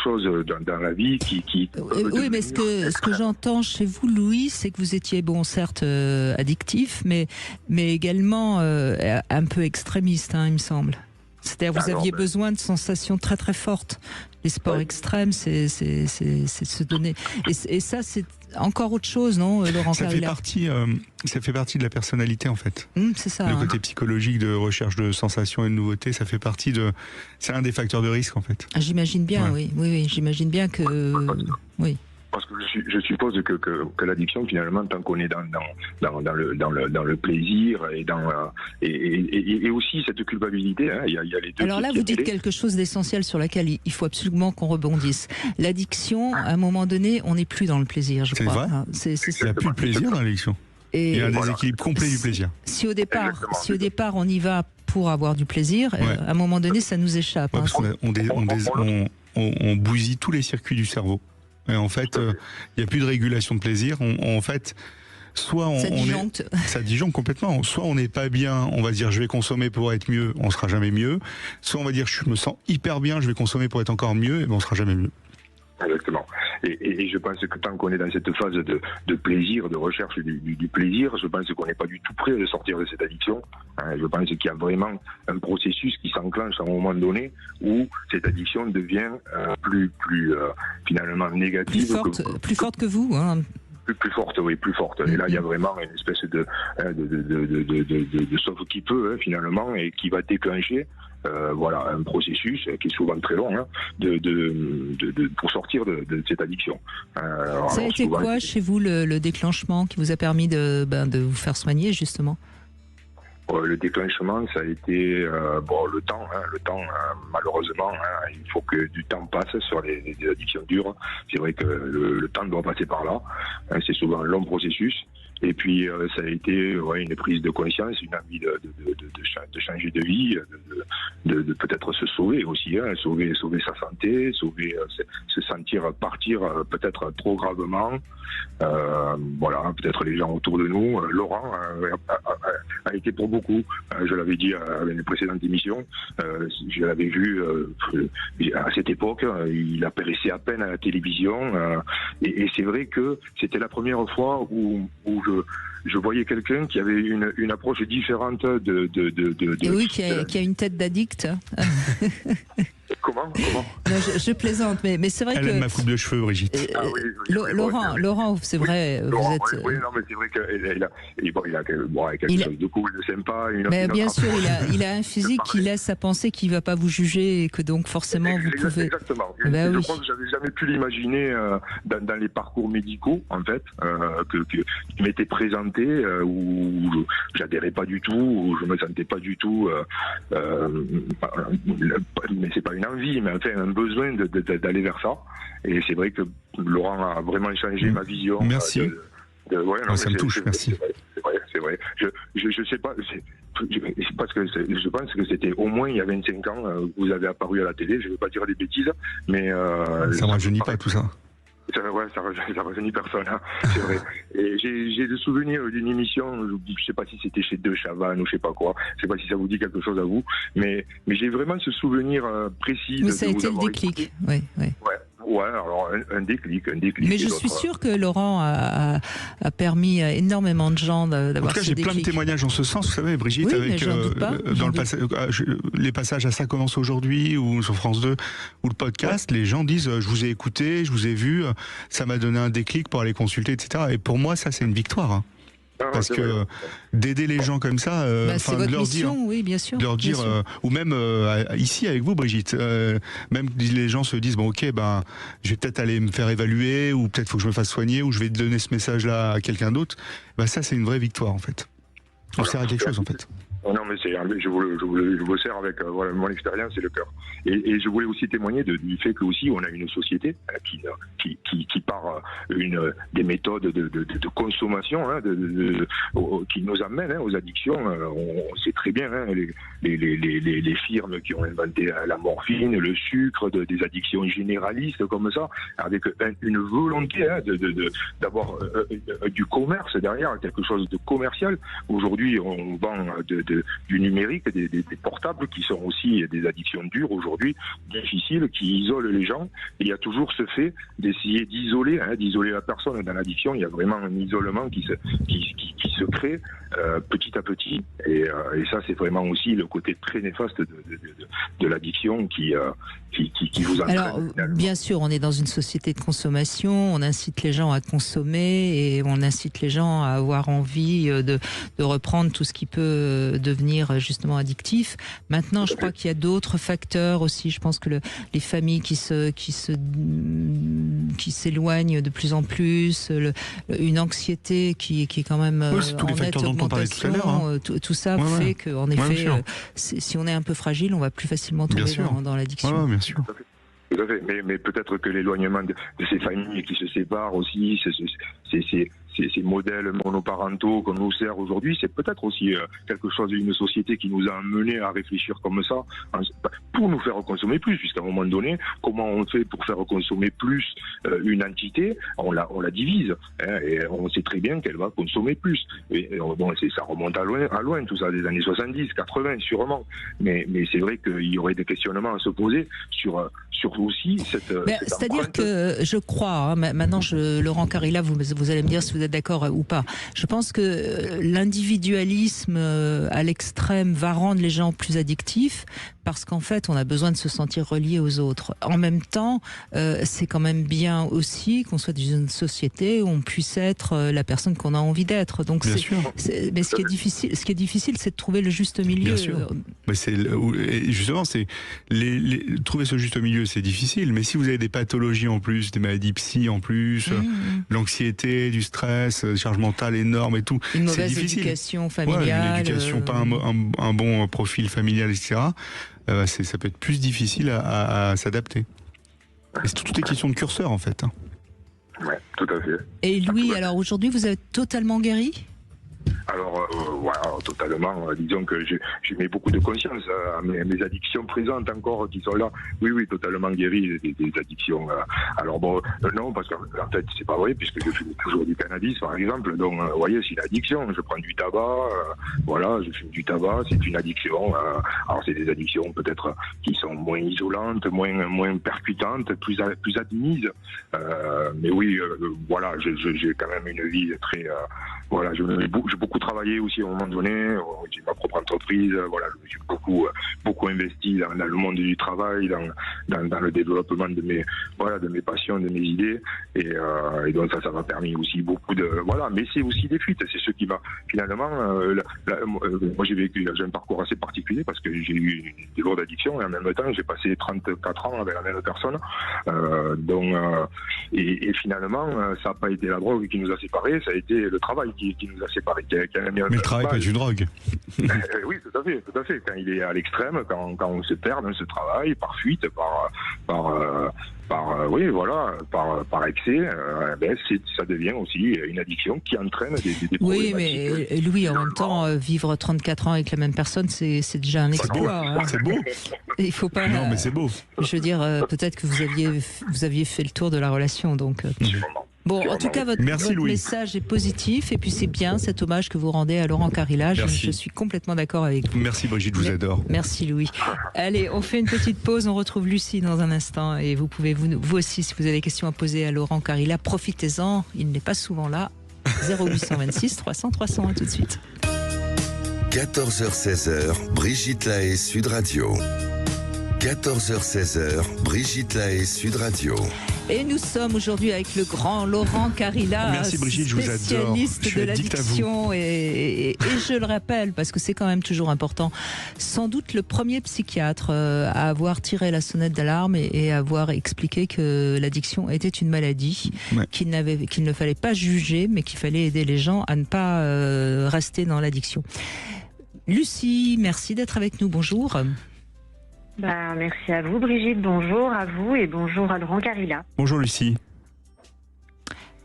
choses dans la vie qui oui, mais ce que j'entends chez vous, Louis, c'est que vous étiez certes addictif, mais également un peu extrémiste, il me semble. C'est-à-dire vous aviez besoin de sensations très très fortes. Les sports extrêmes, c'est se donner. Et ça, c'est encore autre chose, non, Laurent Carilla ? Ça fait partie de la personnalité, en fait. C'est ça. Le côté psychologique de recherche de sensations et de nouveautés, ça fait partie c'est un des facteurs de risque, en fait. J'imagine bien, oui. J'imagine bien que... Oui. Parce que je suppose que l'addiction, finalement, tant qu'on est dans le plaisir et aussi cette culpabilité, il y a les deux. Alors là, vous dites quelque chose d'essentiel sur laquelle il faut absolument qu'on rebondisse. L'addiction, à un moment donné, on n'est plus dans le plaisir, je crois. C'est vrai. Il n'y a plus de plaisir dans l'addiction. Il y a un déséquilibre complet du plaisir. Si au départ on y va pour avoir du plaisir, à un moment donné, ça nous échappe. Parce qu'on bousille tous les circuits du cerveau. Et en fait, il n'y a plus de régulation de plaisir. En fait, soit ça disjoncte complètement. Soit on n'est pas bien, on va dire je vais consommer pour être mieux, on sera jamais mieux. Soit on va dire je me sens hyper bien, je vais consommer pour être encore mieux, et on sera jamais mieux. Exactement. Et je pense que tant qu'on est dans cette phase de plaisir, de recherche du plaisir, je pense qu'on n'est pas du tout prêt de sortir de cette addiction. Je pense qu'il y a vraiment un processus qui s'enclenche à un moment donné où cette addiction devient plus finalement négative. Plus forte que vous, Plus forte, oui, plus forte. Et là, il y a vraiment une espèce de sauve qui peut, finalement, et qui va déclencher un processus qui est souvent très long pour sortir de cette addiction. Ça a été quoi chez vous le déclenchement qui vous a permis de vous faire soigner, justement ? Le déclenchement, ça a été le temps. Malheureusement, il faut que du temps passe sur les addictions dures. C'est vrai que le temps doit passer par là. C'est souvent un long processus. Et puis ça a été une prise de conscience, une envie de changer de vie, de peut-être se sauver aussi, sauver sa santé, se sentir partir peut-être trop gravement. Peut-être les gens autour de nous. Laurent a été pour beaucoup. Je l'avais dit à une précédente émission. Je l'avais vu à cette époque. Il apparaissait à peine à la télévision. Et c'est vrai que c'était la première fois où je voyais quelqu'un qui avait une approche différente Et oui, qui a une tête d'addict. Comment non, je plaisante, mais c'est vrai Elle aime ma coupe de cheveux, Brigitte. Laurent, c'est vrai, Laurent, vous êtes... Oui, non, mais c'est vrai qu'il a quelque chose de cool, de sympa. Bien sûr, il a un physique qui laisse à penser qu'il ne va pas vous juger et que donc forcément vous pouvez... Exactement. Je crois que j'avais jamais pu l'imaginer dans les parcours médicaux, en fait, qui m'étaient présentés, où j'adhérais pas du tout, où je me sentais pas du tout... mais c'est pas une envie, mais enfin un besoin d'aller vers ça. Et c'est vrai que Laurent a vraiment changé ma vision. Merci. Ça me touche, merci. C'est vrai. Je sais pas. Parce que je pense que c'était au moins il y a 25 ans que vous avez apparu à la télé. Je ne veux pas dire des bêtises, mais ça ne rajeunit pas tout ça. Ça rajeunit personne, hein, c'est vrai. Et j'ai le souvenir d'une émission, je ne sais pas si c'était chez De Chavannes ou je sais pas quoi, je sais pas si ça vous dit quelque chose à vous, mais j'ai vraiment ce souvenir précis. Mais ça a été le déclic, oui. Ouais, alors un déclic. Mais je suis sûr que Laurent a permis à énormément de gens d'avoir ce déclic. En tout cas, j'ai plein de témoignages en ce sens, vous savez, Brigitte, avec les passages à Ça commence aujourd'hui ou sur France 2 ou le podcast, les gens disent je vous ai écouté, je vous ai vu, ça m'a donné un déclic pour aller consulter, etc. Et pour moi, ça c'est une victoire. Hein. Parce que d'aider les gens comme ça, c'est votre mission, oui, bien sûr. De leur dire, ou même ici avec vous, Brigitte, même les gens se disent bon, ok, je vais peut-être aller me faire évaluer, ou peut-être faut que je me fasse soigner, ou je vais donner ce message-là à quelqu'un d'autre. Ça, c'est une vraie victoire en fait. On sert à quelque chose en fait. Non, mais je vous sers avec mon expérience et le cœur. Et je voulais aussi témoigner du fait que aussi on a une société qui part des méthodes de consommation qui nous amènent aux addictions. On sait très bien les firmes qui ont inventé la morphine, le sucre, des addictions généralistes comme ça, avec une volonté d'avoir du commerce derrière, quelque chose de commercial. Aujourd'hui, on vend du numérique, des portables qui sont aussi des addictions dures aujourd'hui, difficiles, qui isolent les gens. Et il y a toujours ce fait d'essayer d'isoler la personne dans l'addiction. Il y a vraiment un isolement qui se crée petit à petit. Et ça, c'est vraiment aussi le côté très néfaste de l'addiction qui vous entraîne. Alors, bien sûr, on est dans une société de consommation, on incite les gens à consommer et on incite les gens à avoir envie de reprendre tout ce qui peut devenir justement addictif. Maintenant, je crois qu'il y a d'autres facteurs aussi. Je pense que les familles qui s'éloignent de plus en plus, une anxiété qui est quand même en nette augmentation. Tout ça fait qu'en effet, si on est un peu fragile, on va plus facilement tomber dans l'addiction. Bien sûr. Tout à fait. Mais peut-être que l'éloignement de ces familles qui se séparent aussi, ces modèles monoparentaux qu'on nous sert aujourd'hui, c'est peut-être aussi quelque chose d'une société qui nous a amené à réfléchir comme ça, pour nous faire consommer plus, puisqu'à un moment donné, comment on fait pour faire consommer plus une entité? On la divise, et on sait très bien qu'elle va consommer plus. Et, ça remonte à loin, tout ça, des années 70, 80, sûrement. Mais c'est vrai qu'il y aurait des questionnements à se poser sur aussi cette c'est-à-dire que je crois, maintenant Laurent Carilla, vous allez me dire si vous êtes d'accord ou pas, je pense que l'individualisme à l'extrême va rendre les gens plus addictifs parce qu'en fait on a besoin de se sentir relié aux autres. En même temps, c'est quand même bien aussi qu'on soit dans une société où on puisse être la personne qu'on a envie d'être. Donc mais ce qui est difficile, c'est de trouver le juste milieu. Bien sûr. Mais justement, trouver ce juste milieu, c'est difficile. Mais si vous avez des pathologies en plus, des maladies psy en plus, l'anxiété, du stress, des charges mentales énormes et tout, une c'est mauvaise difficile. Éducation familiale, une éducation, pas un bon profil familial, etc. Ça peut être plus difficile à s'adapter. Et tout est question de curseur en fait. Ouais, tout à fait. Et Louis, alors aujourd'hui, vous êtes totalement guéri ? Alors, voilà, totalement. Disons que je mets beaucoup de conscience à mes addictions présentes encore qui sont là. Oui, oui, totalement guéri des addictions. Alors bon, non, parce qu'en fait, c'est pas vrai, puisque je fume toujours du cannabis, par exemple. Donc, vous voyez, c'est une addiction. Je prends du tabac, voilà, je fume du tabac, c'est une addiction. Alors, c'est des addictions peut-être qui sont moins isolantes, moins percutantes, plus admises. Mais oui, voilà, j'ai quand même une vie très... voilà, j'ai beaucoup travaillé aussi à un moment donné. J'ai ma propre entreprise. Voilà, je me suis beaucoup investi dans le monde du travail, dans le développement de mes passions, de mes idées. Et donc ça m'a permis aussi beaucoup de voilà. Mais c'est aussi des fuites. C'est ce qui m'a finalement. Moi j'ai un parcours assez particulier parce que j'ai eu des lourdes addictions et en même temps j'ai passé 34 ans avec la même personne. Et finalement ça n'a pas été la drogue qui nous a séparés, ça a été le travail qui nous a séparés. Mais le travail n'est pas une drogue. Oui, tout à fait. Quand il est à l'extrême, quand on se perd dans ce travail, par fuite, par excès, ça devient aussi une addiction qui entraîne des oui, mais Louis, en même temps, vivre 34 ans avec la même personne, c'est déjà un exploit. C'est beau. Il faut pas. Non, mais c'est beau. Je veux dire, peut-être que vous aviez fait le tour de la relation, donc. Bon, en tout cas, votre message est positif et puis c'est bien cet hommage que vous rendez à Laurent Carilla. Je suis complètement d'accord avec vous. Merci Brigitte, je vous adore. Merci Louis. Allez, on fait une petite pause, on retrouve Lucie dans un instant et vous pouvez vous aussi, si vous avez des questions à poser à Laurent Carilla, profitez-en, il n'est pas souvent là. 0826 300 300, à tout de suite. 14h-16h, Brigitte Lahaie, Sud Radio. 14h-16h, Brigitte Lahaie, Sud Radio. Et nous sommes aujourd'hui avec le grand Laurent Carilla, merci Brigitte, spécialiste de l'addiction et je le rappelle parce que c'est quand même toujours important, sans doute le premier psychiatre à avoir tiré la sonnette d'alarme et à avoir expliqué que l'addiction était une maladie, qu'il ne fallait pas juger mais qu'il fallait aider les gens à ne pas rester dans l'addiction. Lucie, merci d'être avec nous, bonjour. Merci à vous Brigitte, bonjour à vous et bonjour à Laurent Carilla. Bonjour Lucie.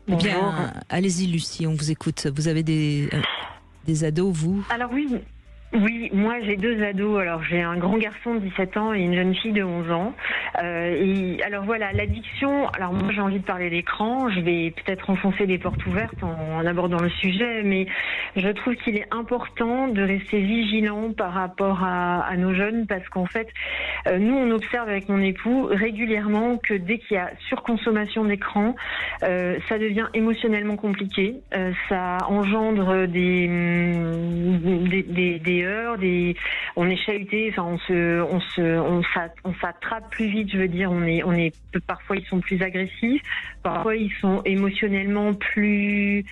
Bonjour. Bien, allez-y Lucie, on vous écoute. Vous avez des ados, vous ? Alors oui, moi j'ai 2 ados. Alors j'ai un grand garçon de 17 ans et une jeune fille de 11 ans. Et alors voilà, l'addiction. Alors moi j'ai envie de parler d'écran. Je vais peut-être enfoncer des portes ouvertes en abordant le sujet, mais je trouve qu'il est important de rester vigilant par rapport à nos jeunes parce qu'en fait, nous on observe avec mon époux régulièrement que dès qu'il y a surconsommation d'écran, ça devient émotionnellement compliqué. Ça engendre des heures, on est chahuté, enfin on s'attrape plus vite, je veux dire, parfois ils sont plus agressifs, parfois ils sont émotionnellement plus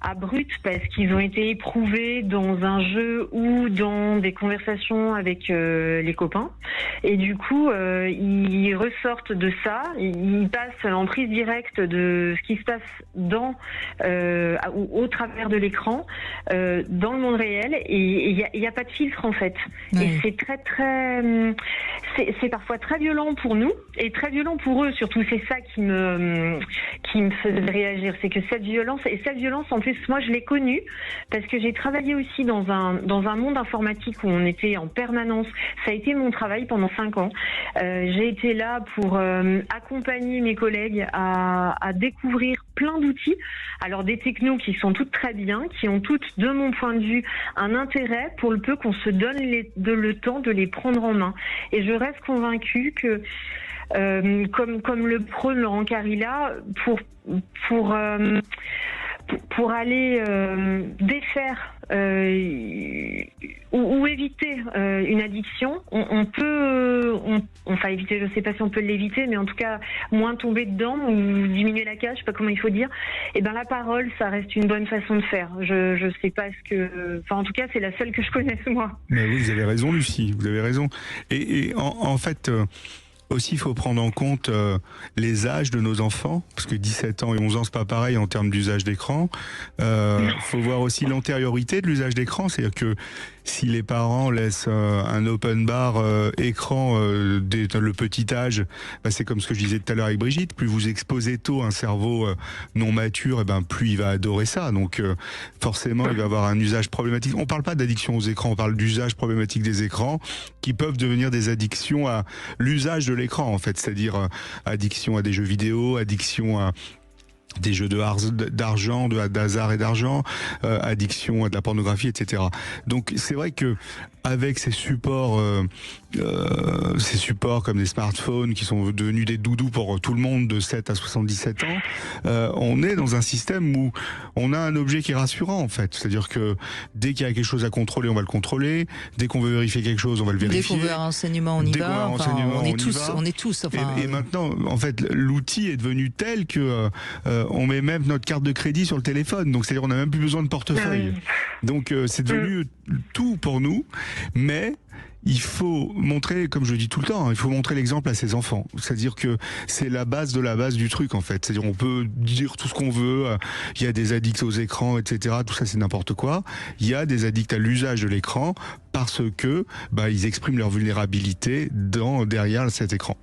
abrupts parce qu'ils ont été éprouvés dans un jeu ou dans des conversations avec les copains et du coup ils ressortent de ça, ils passent en prise directe de ce qui se passe au travers de l'écran dans le monde réel et il n'y a pas de filtre en fait. Oui. Et c'est c'est parfois très violent pour nous et très violent pour eux surtout. C'est ça qui me faisait réagir, c'est que cette violence en plus moi je l'ai connue parce que j'ai travaillé aussi dans un monde informatique où on était en permanence. Ça a été mon travail pendant 5 ans. J'ai été là pour accompagner mes collègues à découvrir plein d'outils. Alors des technos qui sont toutes très bien, qui ont toutes, de mon point de vue, un intérêt pour le peu qu'on se donne le temps de les prendre en main. Et je reste convaincue que comme le prône Laurent Carilla, pour aller défaire ou éviter une addiction, on peut, enfin éviter, je ne sais pas si on peut l'éviter, mais en tout cas moins tomber dedans ou diminuer la cage, je sais pas comment il faut dire. Et ben la parole, ça reste une bonne façon de faire. Je sais pas en tout cas c'est la seule que je connaisse moi. Mais oui, vous avez raison Lucie, vous avez raison. Et en fait. Aussi, il faut prendre en compte les âges de nos enfants, parce que 17 ans et 11 ans, c'est pas pareil en termes d'usage d'écran. Faut voir aussi l'antériorité de l'usage d'écran, c'est-à-dire que si les parents laissent un open bar écran dès le petit âge, c'est comme ce que je disais tout à l'heure avec Brigitte, plus vous exposez tôt un cerveau non mature, plus il va adorer ça. Donc forcément, il va avoir un usage problématique. On parle pas d'addiction aux écrans, on parle d'usage problématique des écrans qui peuvent devenir des addictions à l'usage de l'écran, en fait. C'est-à-dire addiction à des jeux vidéo, addiction à des jeux d'argent, de hasard et d'argent, addiction à de la pornographie, etc. Donc c'est vrai que avec ces supports comme des smartphones qui sont devenus des doudous pour tout le monde de 7 à 77 ans, on est dans un système où on a un objet qui est rassurant, en fait. C'est-à-dire que dès qu'il y a quelque chose à contrôler, on va le contrôler. Dès qu'on veut vérifier quelque chose, on va le vérifier. Dès qu'on veut un renseignement, on y va. On est tous. Et maintenant, en fait, l'outil est devenu tel que on met même notre carte de crédit sur le téléphone. Donc, c'est-à-dire, on n'a même plus besoin de portefeuille. Donc, c'est devenu tout pour nous. Mais il faut montrer, comme je dis tout le temps, il faut montrer l'exemple à ses enfants. C'est-à-dire que c'est la base de la base du truc, en fait. C'est-à-dire, on peut dire tout ce qu'on veut. Il y a des addicts aux écrans, etc. Tout ça, c'est n'importe quoi. Il y a des addicts à l'usage de l'écran parce que ils expriment leur vulnérabilité derrière cet écran.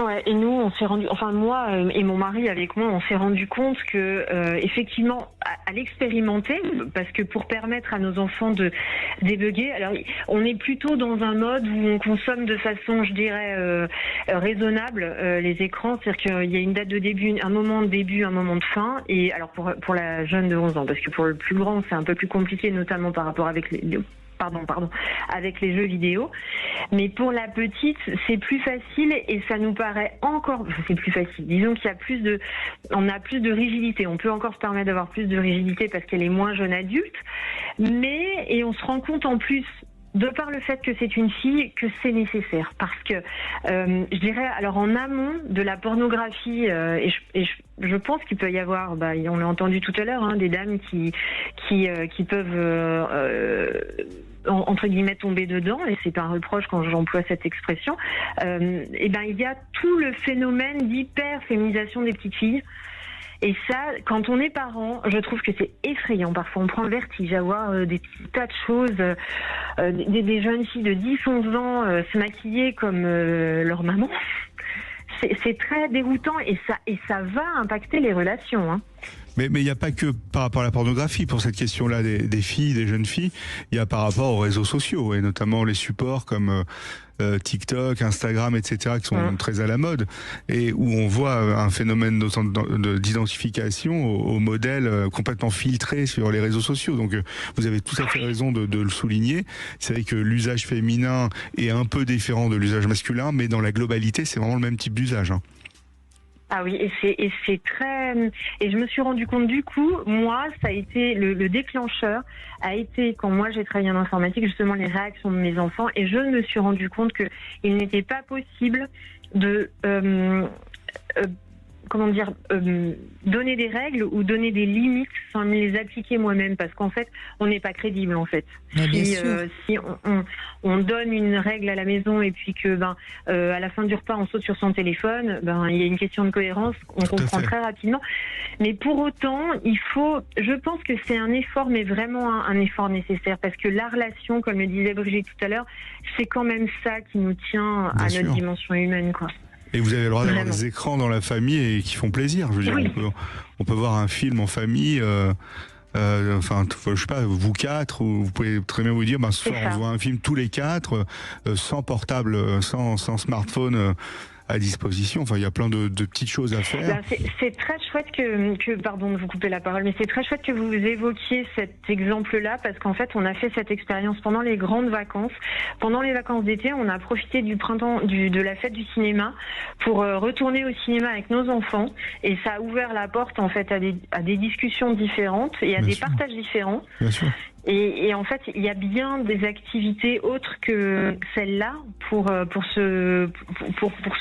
Ouais, et nous, on s'est rendu, enfin moi et mon mari avec moi, on s'est rendu compte que effectivement, à l'expérimenter, parce que pour permettre à nos enfants de débugger, alors on est plutôt dans un mode où on consomme de façon, je dirais, raisonnable les écrans, c'est-à-dire qu'il y a une date de début, un moment de début, un moment de fin, et alors pour la jeune de 11 ans, parce que pour le plus grand, c'est un peu plus compliqué, notamment par rapport avec avec les jeux vidéo. Mais pour la petite, c'est plus facile et ça nous paraît encore, c'est plus facile. Disons qu'il y a on a plus de rigidité. On peut encore se permettre d'avoir plus de rigidité parce qu'elle est moins jeune adulte. Et on se rend compte en plus, de par le fait que c'est une fille, que c'est nécessaire. Parce que, je dirais, alors en amont de la pornographie, je pense qu'il peut y avoir, on l'a entendu tout à l'heure, des dames qui peuvent entre guillemets tomber dedans, et c'est pas un reproche quand j'emploie cette expression. Il y a tout le phénomène d'hyper-féminisation des petites filles. Et ça, quand on est parent, je trouve que c'est effrayant. Parfois, on prend le vertige à voir des petits tas de choses, des jeunes filles de 10-11 ans se maquiller comme leur maman. C'est très déroutant et ça va impacter les relations. Hein. Mais il n'y a pas que par rapport à la pornographie pour cette question-là des filles, des jeunes filles. Il y a par rapport aux réseaux sociaux et notamment les supports comme TikTok, Instagram, etc. qui sont très à la mode et où on voit un phénomène d'identification aux modèles complètement filtrés sur les réseaux sociaux. Donc vous avez tout à fait raison de le souligner. C'est vrai que l'usage féminin est un peu différent de l'usage masculin, mais dans la globalité, c'est vraiment le même type d'usage. Hein. Ah oui, et c'est très, et je me suis rendu compte du coup, moi, ça a été le déclencheur a été quand moi j'ai travaillé en informatique, justement les réactions de mes enfants, et je me suis rendu compte que il n'était pas possible de donner des règles ou donner des limites sans les appliquer moi-même, parce qu'en fait on n'est pas crédible en fait. Si on donne une règle à la maison et puis que à la fin du repas on saute sur son téléphone, il y a une question de cohérence, on comprend très rapidement. Mais pour autant, je pense que c'est un effort, mais vraiment un effort nécessaire, parce que la relation, comme le disait Brigitte tout à l'heure, c'est quand même ça qui nous tient à notre dimension humaine, quoi. Et vous avez le droit d'avoir des écrans dans la famille et qui font plaisir. Je veux dire, on peut voir un film en famille. Je sais pas, vous quatre, ou vous pouvez très bien vous dire, ce soir on voit un film tous les quatre, sans portable, sans smartphone à disposition. Enfin, il y a plein de petites choses à faire. C'est très chouette que pardon de vous couper la parole, mais c'est très chouette que vous évoquiez cet exemple-là, parce qu'en fait, on a fait cette expérience pendant les grandes vacances. Pendant les vacances d'été, on a profité du printemps, de la fête du cinéma, pour retourner au cinéma avec nos enfants, et ça a ouvert la porte en fait à des discussions différentes et à des partages différents. Bien sûr. Et en fait, il y a bien des activités autres que celle-là pour se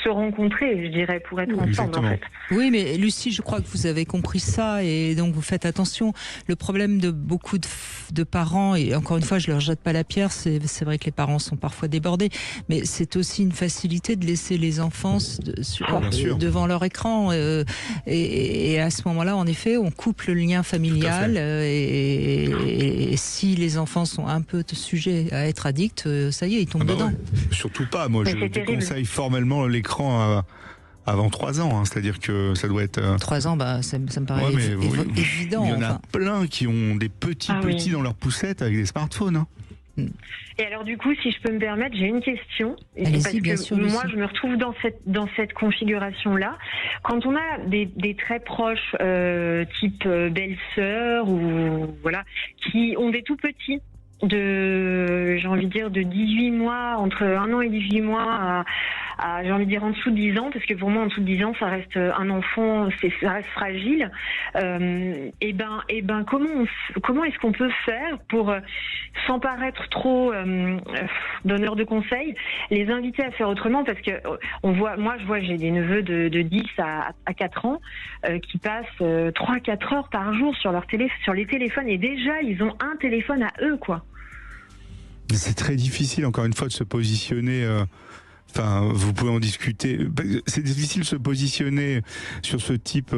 rencontrer, je dirais, pour être ensemble, en fait. Oui, mais Lucie, je crois que vous avez compris ça et donc vous faites attention. Le problème de beaucoup de parents, et encore une fois, je leur jette pas la pierre, c'est vrai que les parents sont parfois débordés, mais c'est aussi une facilité de laisser les enfants devant leur écran et à ce moment-là, en effet, on coupe le lien familial et si les enfants sont un peu sujets à être addicts, ça y est, ils tombent dedans. Ouais. Surtout pas, moi Mais je c'est terrible. déconseille formellement l'écran avant 3 ans, hein. C'est-à-dire que ça doit être... 3 ans, ça me paraît Ouais, mais évident. il y en a enfin. plein qui ont des petits oui. dans leur poussette avec des smartphones. Hein. Et alors du coup, si je peux me permettre, j'ai une question. Allez-y, Parce que bien sûr, Lucie. moi, je me retrouve dans cette configuration-là. Quand on a des très proches, type belle-sœur ou voilà, qui ont des tout petits, j'ai envie de dire de 18 mois, entre 1 an et 18 mois à j'ai envie de dire en dessous de 10 ans, parce que pour moi en dessous de 10 ans ça reste un enfant, ça reste fragile. Et ben comment est-ce qu'on peut faire pour sans paraître trop donneur de conseils, les inviter à faire autrement, parce que j'ai des neveux de 10 à 4 ans qui passent 3-4 heures par jour sur les téléphones, et déjà ils ont un téléphone à eux, quoi. C'est très difficile, encore une fois, de se positionner. Enfin, vous pouvez en discuter. C'est difficile de se positionner sur ce type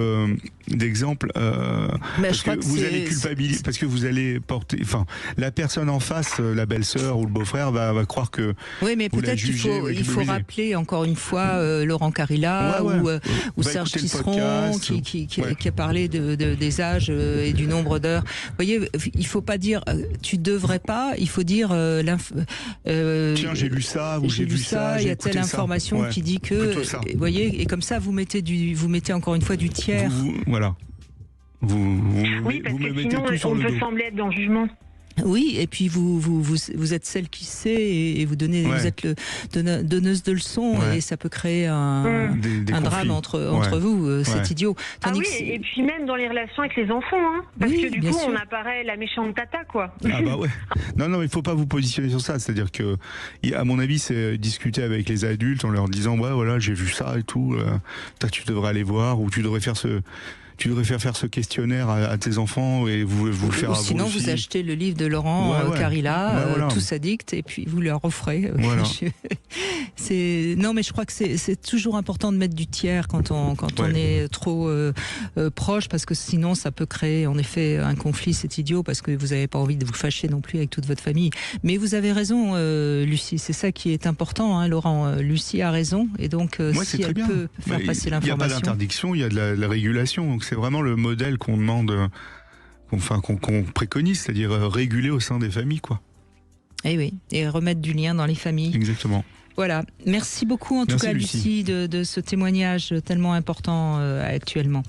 d'exemple parce que vous allez culpabiliser, parce que vous allez porter. Enfin, la personne en face, la belle-sœur ou le beau-frère, va croire que. Oui, mais peut-être qu'il faut rappeler encore une fois Laurent Carilla ou Serge Tisseron qui a parlé des âges et du nombre d'heures. Vous voyez, il faut pas dire tu devrais pas. Il faut dire tiens, j'ai lu ça ou j'ai vu ça. Il y a telle information qui dit que, vous voyez, et comme ça vous mettez encore une fois du tiers. Voilà. Oui, parce que sinon on peut sembler être dans le jugement. Oui, et puis vous êtes celle qui sait et vous êtes donneuse de leçons, et ça peut créer un drame entre vous, c'est idiot. Et puis même dans les relations avec les enfants, hein, parce que du coup on apparaît la méchante tata, quoi. Ah bah ouais. Non, il faut pas vous positionner sur ça, c'est-à-dire que, à mon avis, c'est discuter avec les adultes en leur disant voilà, j'ai vu ça et tout, tu devrais aller voir, ou tu devrais faire ce questionnaire à tes enfants et vous le faire à vous. Sinon, vous achetez le livre de Laurent Carilla, Tous addicts, et puis vous leur offrez. Voilà. Non, mais je crois que c'est toujours important de mettre du tiers quand on est trop proche, parce que sinon ça peut créer en effet un conflit. C'est idiot, parce que vous n'avez pas envie de vous fâcher non plus avec toute votre famille. Mais vous avez raison, Lucie, c'est ça qui est important, hein, Laurent. Lucie a raison, et donc si elle peut faire passer l'information. Il n'y a pas d'interdiction, il y a de la régulation, donc c'est vraiment le modèle qu'on demande, qu'on préconise, c'est-à-dire réguler au sein des familles, quoi. Et oui, et remettre du lien dans les familles. Exactement. Voilà, merci beaucoup en tout cas Lucie de ce témoignage tellement important actuellement.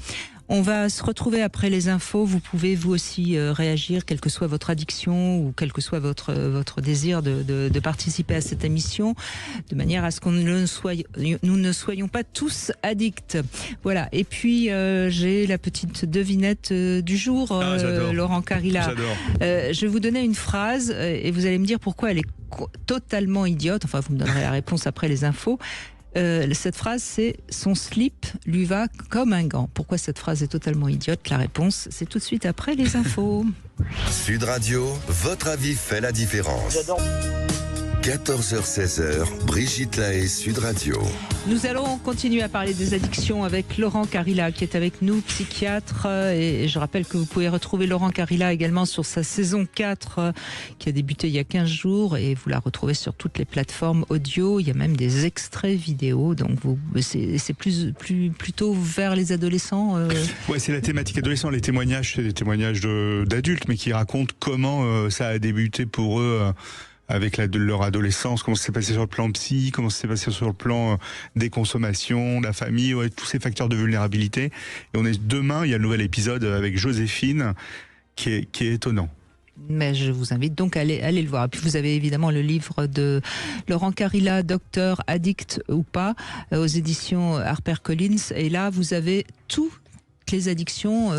On va se retrouver après les infos. Vous pouvez vous aussi réagir, quelle que soit votre addiction ou quel que soit votre désir de participer à cette émission, de manière à ce que nous ne soyons pas tous addicts. Voilà. Et puis j'ai la petite devinette du jour, Laurent Carilla. J'adore. Je vais vous donner une phrase et vous allez me dire pourquoi elle est totalement idiote. Enfin, vous me donnerez la réponse après les infos. Cette phrase, c'est « Son slip lui va comme un gant ». Pourquoi cette phrase est totalement idiote? La réponse, c'est tout de suite après les infos. Sud Radio, votre avis fait la différence. J'adore. 14h-16h, Brigitte Lahaie, Sud Radio. Nous allons continuer à parler des addictions avec Laurent Carilla qui est avec nous, psychiatre. Et je rappelle que vous pouvez retrouver Laurent Carilla également sur sa saison 4 qui a débuté il y a 15 jours. Et vous la retrouvez sur toutes les plateformes audio. Il y a même des extraits vidéo. Donc c'est plutôt vers les adolescents. Ouais, c'est la thématique adolescent. Les témoignages, c'est des témoignages d'adultes, mais qui racontent comment ça a débuté pour eux. Avec leur adolescence, comment ça s'est passé sur le plan psy, comment ça s'est passé sur le plan des consommations, la famille, tous ces facteurs de vulnérabilité. Et demain, il y a le nouvel épisode avec Joséphine qui est étonnant. Mais je vous invite donc à aller le voir. Et puis vous avez évidemment le livre de Laurent Carilla, Docteur, addict ou pas, aux éditions HarperCollins. Et là, vous avez toutes les addictions,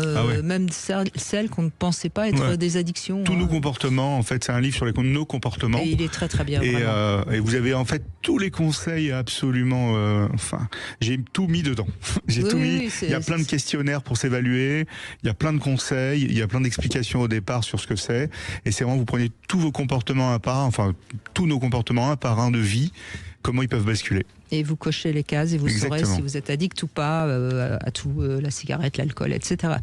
même celles qu'on ne pensait pas être des addictions. Tous nos comportements, en fait, c'est un livre sur nos comportements. Et il est très très bien. Et vous avez en fait tous les conseils absolument. J'ai tout mis dedans. Il y a plein de questionnaires pour s'évaluer. Il y a plein de conseils. Il y a plein d'explications au départ sur ce que c'est. Et c'est vraiment, vous prenez tous vos comportements un par un, tous nos comportements un par un de vie, comment ils peuvent basculer. Et vous cochez les cases et vous Exactement. saurez si vous êtes addict ou pas à tout, la cigarette, l'alcool, etc.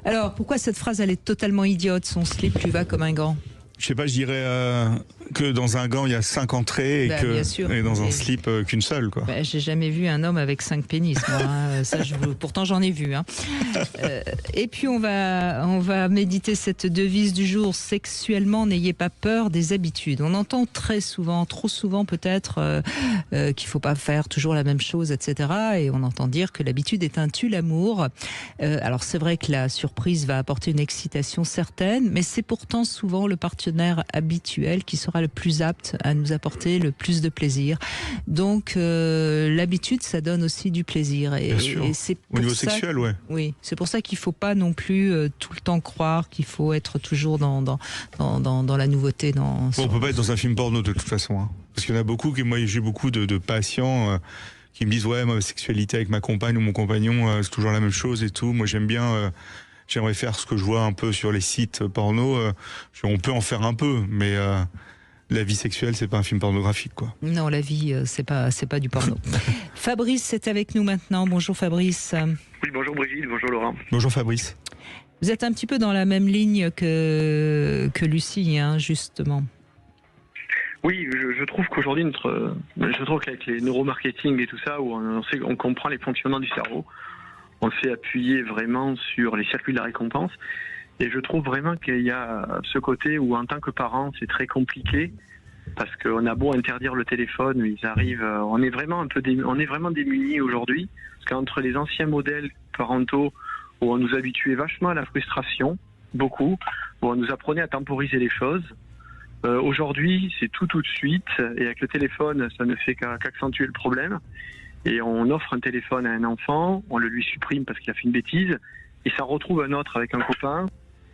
Alors, pourquoi cette phrase, elle est totalement idiote? Son slip lui va comme un gant. Je sais pas, je dirais que dans un gant il y a 5 entrées et dans un slip qu'une seule, quoi. J'ai jamais vu un homme avec 5 pénis, moi. Ça, pourtant j'en ai vu. Hein. Et puis on va méditer cette devise du jour. Sexuellement, n'ayez pas peur des habitudes. On entend très souvent, trop souvent peut-être, qu'il faut pas faire toujours la même chose, etc. Et on entend dire que l'habitude est un tue l'amour. Alors c'est vrai que la surprise va apporter une excitation certaine, mais c'est pourtant souvent le partenaire habituel qui sera le plus apte à nous apporter le plus de plaisir. Donc l'habitude, ça donne aussi du plaisir. Et c'est au niveau sexuel, ouais. Oui, c'est pour ça qu'il faut pas non plus tout le temps croire qu'il faut être toujours dans la nouveauté. On peut pas être dans un film porno de toute façon, hein. Parce qu'il y en a beaucoup, moi j'ai beaucoup de patients qui me disent ouais, ma sexualité avec ma compagne ou mon compagnon, c'est toujours la même chose et tout. Moi j'aime bien. J'aimerais faire ce que je vois un peu sur les sites porno. On peut en faire un peu, mais la vie sexuelle, c'est pas un film pornographique, quoi. Non, la vie, c'est pas du porno. Fabrice est avec nous maintenant. Bonjour Fabrice. Oui, bonjour Brigitte, bonjour Laurent. Bonjour Fabrice. Vous êtes un petit peu dans la même ligne que Lucie, hein, justement. Oui, je trouve qu'aujourd'hui, je trouve qu'avec les neuromarketing et tout ça, où on comprend les fonctionnements du cerveau, on le fait appuyer vraiment sur les circuits de la récompense. Et je trouve vraiment qu'il y a ce côté où, en tant que parent, c'est très compliqué. Parce qu'on a beau interdire le téléphone, ils arrivent. On est vraiment démunis aujourd'hui. Parce qu'entre les anciens modèles parentaux, où on nous habituait vachement à la frustration, beaucoup, où on nous apprenait à temporiser les choses. Aujourd'hui, c'est tout de suite. Et avec le téléphone, ça ne fait qu'accentuer le problème. Et on offre un téléphone à un enfant, on le lui supprime parce qu'il a fait une bêtise, et ça retrouve un autre avec un copain.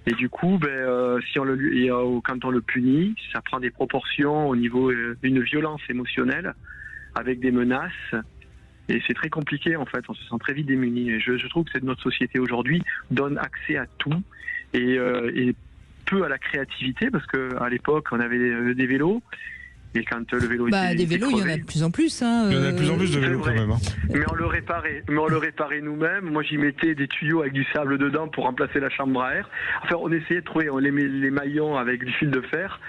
Et du coup, quand on le punit, ça prend des proportions au niveau d'une violence émotionnelle, avec des menaces. Et c'est très compliqué, en fait, on se sent très vite démuni. Et je trouve que notre société aujourd'hui donne accès à tout et peu à la créativité, parce qu'à l'époque, on avait des vélos. Et quand le vélo était des vélos, il y en a de plus en plus. Hein, il y en a de plus en plus de vélos quand même. Hein. Mais on le réparait nous-mêmes. Moi, j'y mettais des tuyaux avec du sable dedans pour remplacer la chambre à air. Enfin, on essayait de trouver les maillons avec du fil de fer.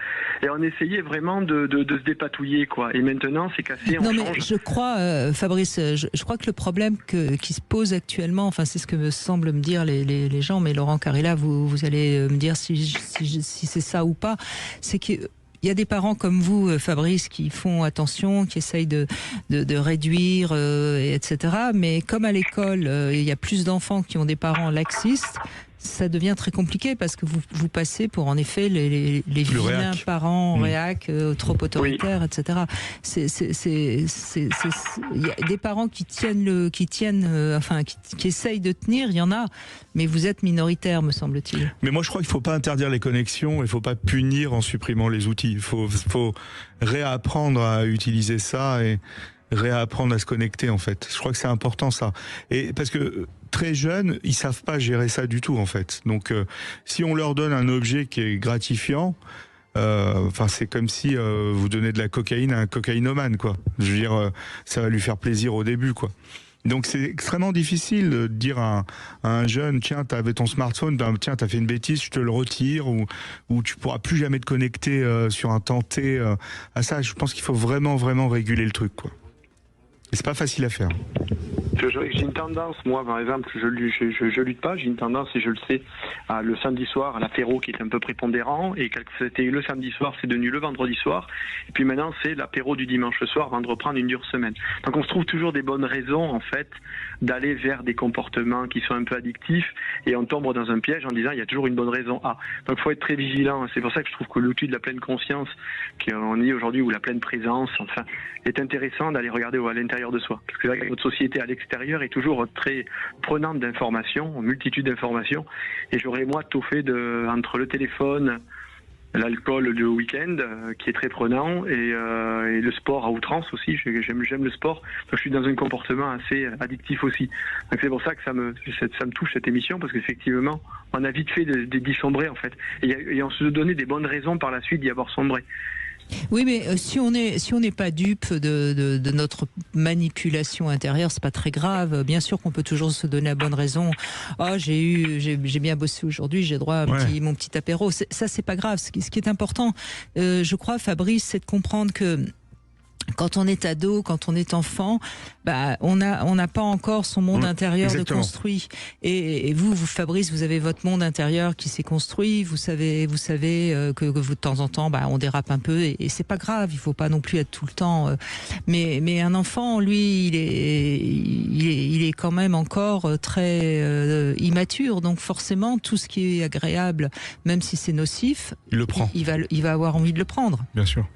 Et on essayait vraiment de se dépatouiller, quoi. Et maintenant, c'est cassé, on change. Mais je crois, Fabrice, je crois que le problème qui se pose actuellement, enfin, c'est ce que me semblent me dire les gens, mais Laurent Carilla, vous allez me dire si c'est ça ou pas, c'est que il y a des parents comme vous, Fabrice, qui font attention, qui essayent de réduire, etc. Mais comme à l'école, il y a plus d'enfants qui ont des parents laxistes, ça devient très compliqué parce que vous passez pour en effet les vilains parents réac, trop autoritaires, etc. Il y a des parents qui essayent de tenir, il y en a, mais vous êtes minoritaire, me semble-t-il. Mais moi je crois qu'il faut pas interdire les connexions, il faut pas punir en supprimant les outils. Il faut réapprendre à utiliser ça et réapprendre à se connecter, en fait. Je crois que c'est important, ça. Et parce que très jeunes, ils savent pas gérer ça du tout, en fait. Donc si on leur donne un objet qui est gratifiant, c'est comme si vous donnez de la cocaïne à un cocaïnomane, quoi. Je veux dire, ça va lui faire plaisir au début, quoi. Donc c'est extrêmement difficile de dire à un jeune, tiens, t'avais ton smartphone, tiens, t'as fait une bêtise, je te le retire, ou tu pourras plus jamais te connecter sur un temps T à ça. Je pense qu'il faut vraiment réguler le truc, quoi. Et c'est pas facile à faire. J'ai une tendance, moi par exemple, je lutte pas, j'ai une tendance, et je le sais, le samedi soir, à l'apéro qui est un peu prépondérant, et c'était le samedi soir, c'est devenu le vendredi soir, et puis maintenant c'est l'apéro du dimanche soir avant de reprendre une dure semaine. Donc on se trouve toujours des bonnes raisons, en fait, d'aller vers des comportements qui sont un peu addictifs, et on tombe dans un piège en disant il y a toujours une bonne raison A. Donc il faut être très vigilant, c'est pour ça que je trouve que l'outil de la pleine conscience, qu'on dit aujourd'hui, ou la pleine présence, enfin, est intéressant d'aller regarder à l'intérieur de soi. Parce que là, notre société à l'extérieur est toujours très prenante d'informations, multitude d'informations. Et j'aurais, moi, tout fait entre le téléphone, l'alcool le week-end, qui est très prenant, et le sport à outrance aussi. J'aime le sport. Donc, je suis dans un comportement assez addictif aussi. Donc, c'est pour ça que ça me touche, cette émission, parce qu'effectivement, on a vite fait d'y sombrer, en fait. Et on se donnait des bonnes raisons par la suite d'y avoir sombré. Oui, mais si on n'est pas dupe de notre manipulation intérieure, c'est pas très grave. Bien sûr qu'on peut toujours se donner la bonne raison. Oh, j'ai bien bossé aujourd'hui, j'ai droit à mon petit apéro. Ça, c'est pas grave. Ce qui est important, je crois, Fabrice, c'est de comprendre que quand on est ado, quand on est enfant, on n'a pas encore son monde intérieur de construit. Et vous, Fabrice, vous avez votre monde intérieur qui s'est construit. Vous savez que vous, de temps en temps, on dérape un peu et c'est pas grave. Il faut pas non plus être tout le temps. Mais un enfant, lui, il est quand même encore très immature. Donc forcément, tout ce qui est agréable, même si c'est nocif, il le prend. Il va avoir envie de le prendre. Bien sûr.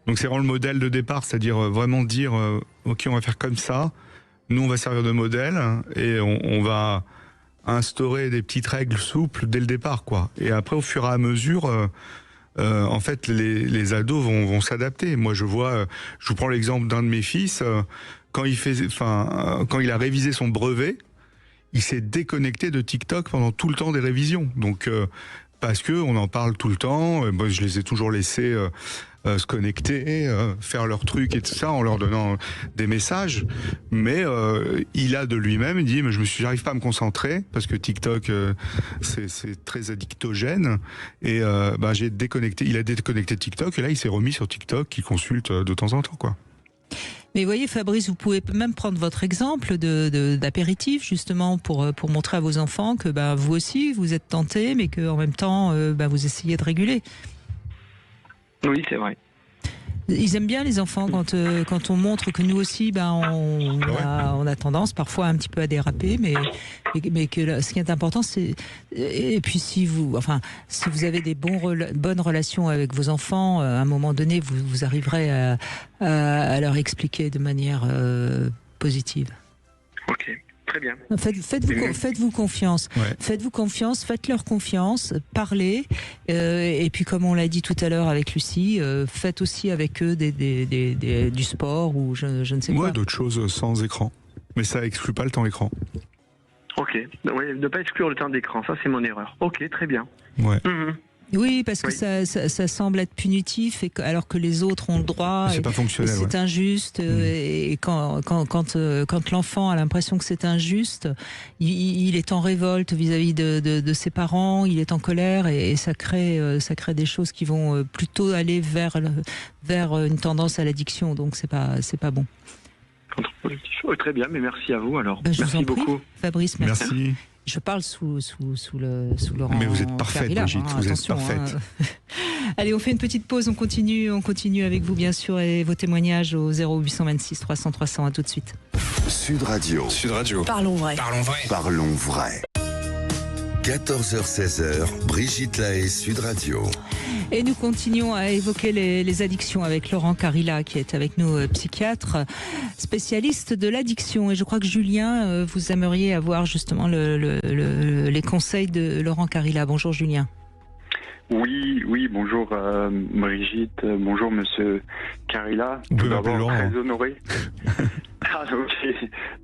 Donc c'est vraiment le modèle de départ, c'est-à-dire vraiment dire ok, on va faire comme ça, nous on va servir de modèle et on va instaurer des petites règles souples dès le départ, quoi. Et après au fur et à mesure, en fait les ados vont s'adapter. Moi je vous prends l'exemple d'un de mes fils, quand il a révisé son brevet, il s'est déconnecté de TikTok pendant tout le temps des révisions. Donc parce que on en parle tout le temps. Moi je les ai toujours laissés se connecter, faire leurs trucs et tout ça en leur donnant des messages, mais il a de lui-même, il dit mais j'arrive pas à me concentrer parce que TikTok c'est très addictogène et il a déconnecté TikTok et là il s'est remis sur TikTok qu'il consulte de temps en temps, quoi. Mais voyez Fabrice, vous pouvez même prendre votre exemple d'apéritif justement pour montrer à vos enfants que vous aussi vous êtes tentés mais que en même temps vous essayez de réguler. Oui, c'est vrai. Ils aiment bien les enfants quand on montre que nous aussi on a tendance parfois un petit peu à déraper, mais que ce qui est important c'est, et puis si vous avez des bonnes relations avec vos enfants, à un moment donné vous arriverez à leur expliquer de manière positive. Ok. Très bien. Faites-vous confiance. Ouais. Faites-vous confiance, faites-leur confiance, parlez. Et puis, comme on l'a dit tout à l'heure avec Lucie, faites aussi avec eux du sport ou je ne sais quoi. Ouais, d'autres choses sans écran. Mais ça exclut pas le temps écran. Ok. Oui, ne pas exclure le temps d'écran, ça c'est mon erreur. Ok, très bien. Ouais. Oui, parce que ça semble être punitif, alors que les autres ont le droit. C'est pas fonctionnel. C'est injuste. Et quand l'enfant a l'impression que c'est injuste, il est en révolte vis-à-vis de ses parents, il est en colère et ça crée des choses qui vont plutôt aller vers une tendance à l'addiction. Donc c'est pas bon. Très bien, mais merci à vous alors. Merci beaucoup. Fabrice, merci. Merci. Je parle sous Laurent. Mais vous êtes parfaite, Brigitte, vous êtes parfaite. Allez, on fait une petite pause, on continue avec vous bien sûr et vos témoignages au 0826 300 300. À tout de suite. Sud Radio. Parlons vrai. 14h-16h, Brigitte Lahaie, Sud Radio. Et nous continuons à évoquer les addictions avec Laurent Carilla, qui est avec nous, psychiatre, spécialiste de l'addiction. Et je crois que Julien, vous aimeriez avoir justement les conseils de Laurent Carilla. Bonjour Julien. Oui, bonjour Brigitte, bonjour Monsieur Carilla. Tout d'abord très honoré.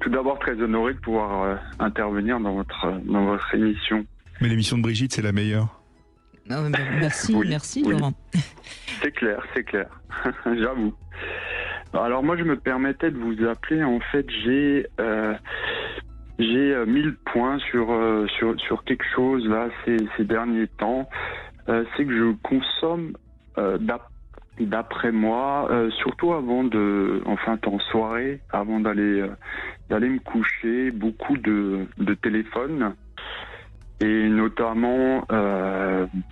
Tout d'abord très honoré de pouvoir intervenir dans votre émission. Mais l'émission de Brigitte, c'est la meilleure. Non, merci, oui, merci Laurent. C'est clair, j'avoue. Alors moi je me permettais de vous appeler, en fait j'ai 1000 points sur quelque chose là ces derniers temps. C'est que je consomme d'après moi, surtout en soirée, avant d'aller me coucher, beaucoup de téléphones. Et notamment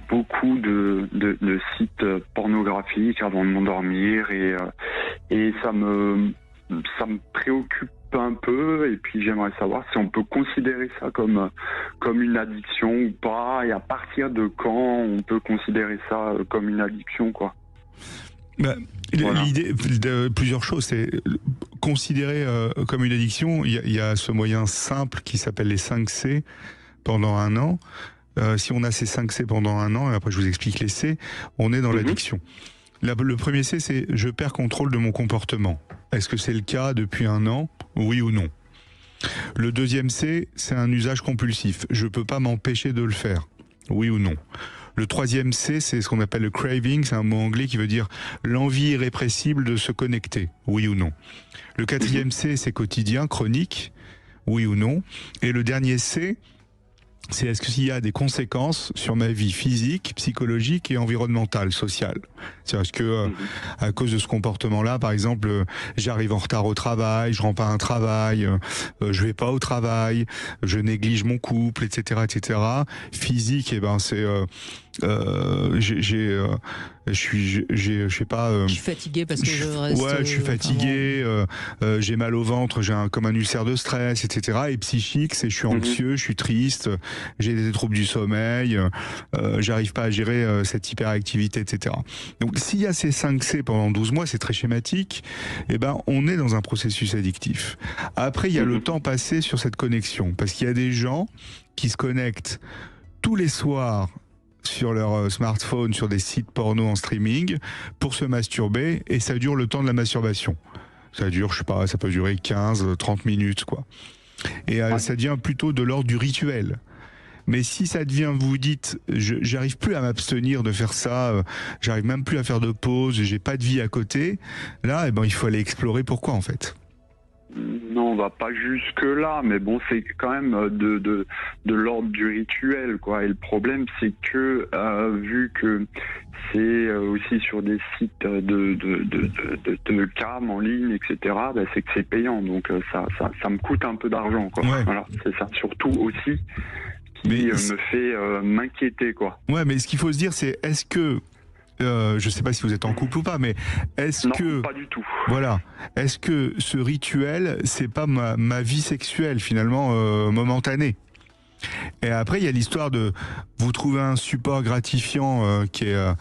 beaucoup de sites pornographiques avant de m'endormir et ça me préoccupe un peu et puis j'aimerais savoir si on peut considérer ça comme une addiction ou pas et à partir de quand on peut considérer ça comme une addiction, quoi. Voilà. L'idée de plusieurs choses, c'est considérer comme une addiction. Il y a ce moyen simple qui s'appelle les 5 C. Pendant un an, si on a ces 5 C pendant un an, et après je vous explique les C, on est dans l'addiction. Le premier C, c'est je perds contrôle de mon comportement. Est-ce que c'est le cas depuis un an? Oui ou non? Le deuxième C, c'est un usage compulsif. Je peux pas m'empêcher de le faire. Oui ou non? Le troisième C, c'est ce qu'on appelle le craving, c'est un mot anglais qui veut dire l'envie irrépressible de se connecter, oui ou non. Le quatrième C, c'est quotidien, chronique, oui ou non. Et le dernier C, c'est est-ce qu'il y a des conséquences sur ma vie physique, psychologique et environnementale, sociale. C'est-à-dire est-ce que à cause de ce comportement-là, par exemple, j'arrive en retard au travail, je rends pas un travail, je vais pas au travail, je néglige mon couple, etc., etc. Physique, eh ben c'est je sais pas. Je suis fatigué parce que je reste. Ouais, je suis fatigué. J'ai mal au ventre, comme un ulcère de stress, etc. Et psychique, c'est je suis anxieux, je suis triste, j'ai des troubles du sommeil, j'arrive pas à gérer cette hyperactivité, etc. Donc s'il y a ces 5 C pendant 12 mois, c'est très schématique. Eh ben, on est dans un processus addictif. Après, il y a le temps passé sur cette connexion, parce qu'il y a des gens qui se connectent tous les soirs sur leur smartphone, sur des sites porno en streaming, pour se masturber, et ça dure le temps de la masturbation. Ça dure, je sais pas, ça peut durer 15-30 minutes, quoi. Et ça devient plutôt de l'ordre du rituel. Mais si ça devient, vous dites, j'arrive plus à m'abstenir de faire ça, j'arrive même plus à faire de pause, j'ai pas de vie à côté, là, eh ben, il faut aller explorer pourquoi, en fait. Non, on va pas jusque là, mais bon, c'est quand même de l'ordre du rituel, quoi. Et le problème, c'est que vu que c'est aussi sur des sites de cam en ligne, etc., bah, c'est que c'est payant, donc ça me coûte un peu d'argent, quoi. Ouais. Voilà, c'est ça. Surtout aussi qui me fait m'inquiéter, quoi. Ouais, mais ce qu'il faut se dire, c'est est-ce que je sais pas si vous êtes en couple ou pas, mais est-ce non, que pas du tout. Voilà, est-ce que ce rituel, c'est pas ma vie sexuelle finalement momentanée? Et après, il y a l'histoire de vous trouver un support gratifiant qui est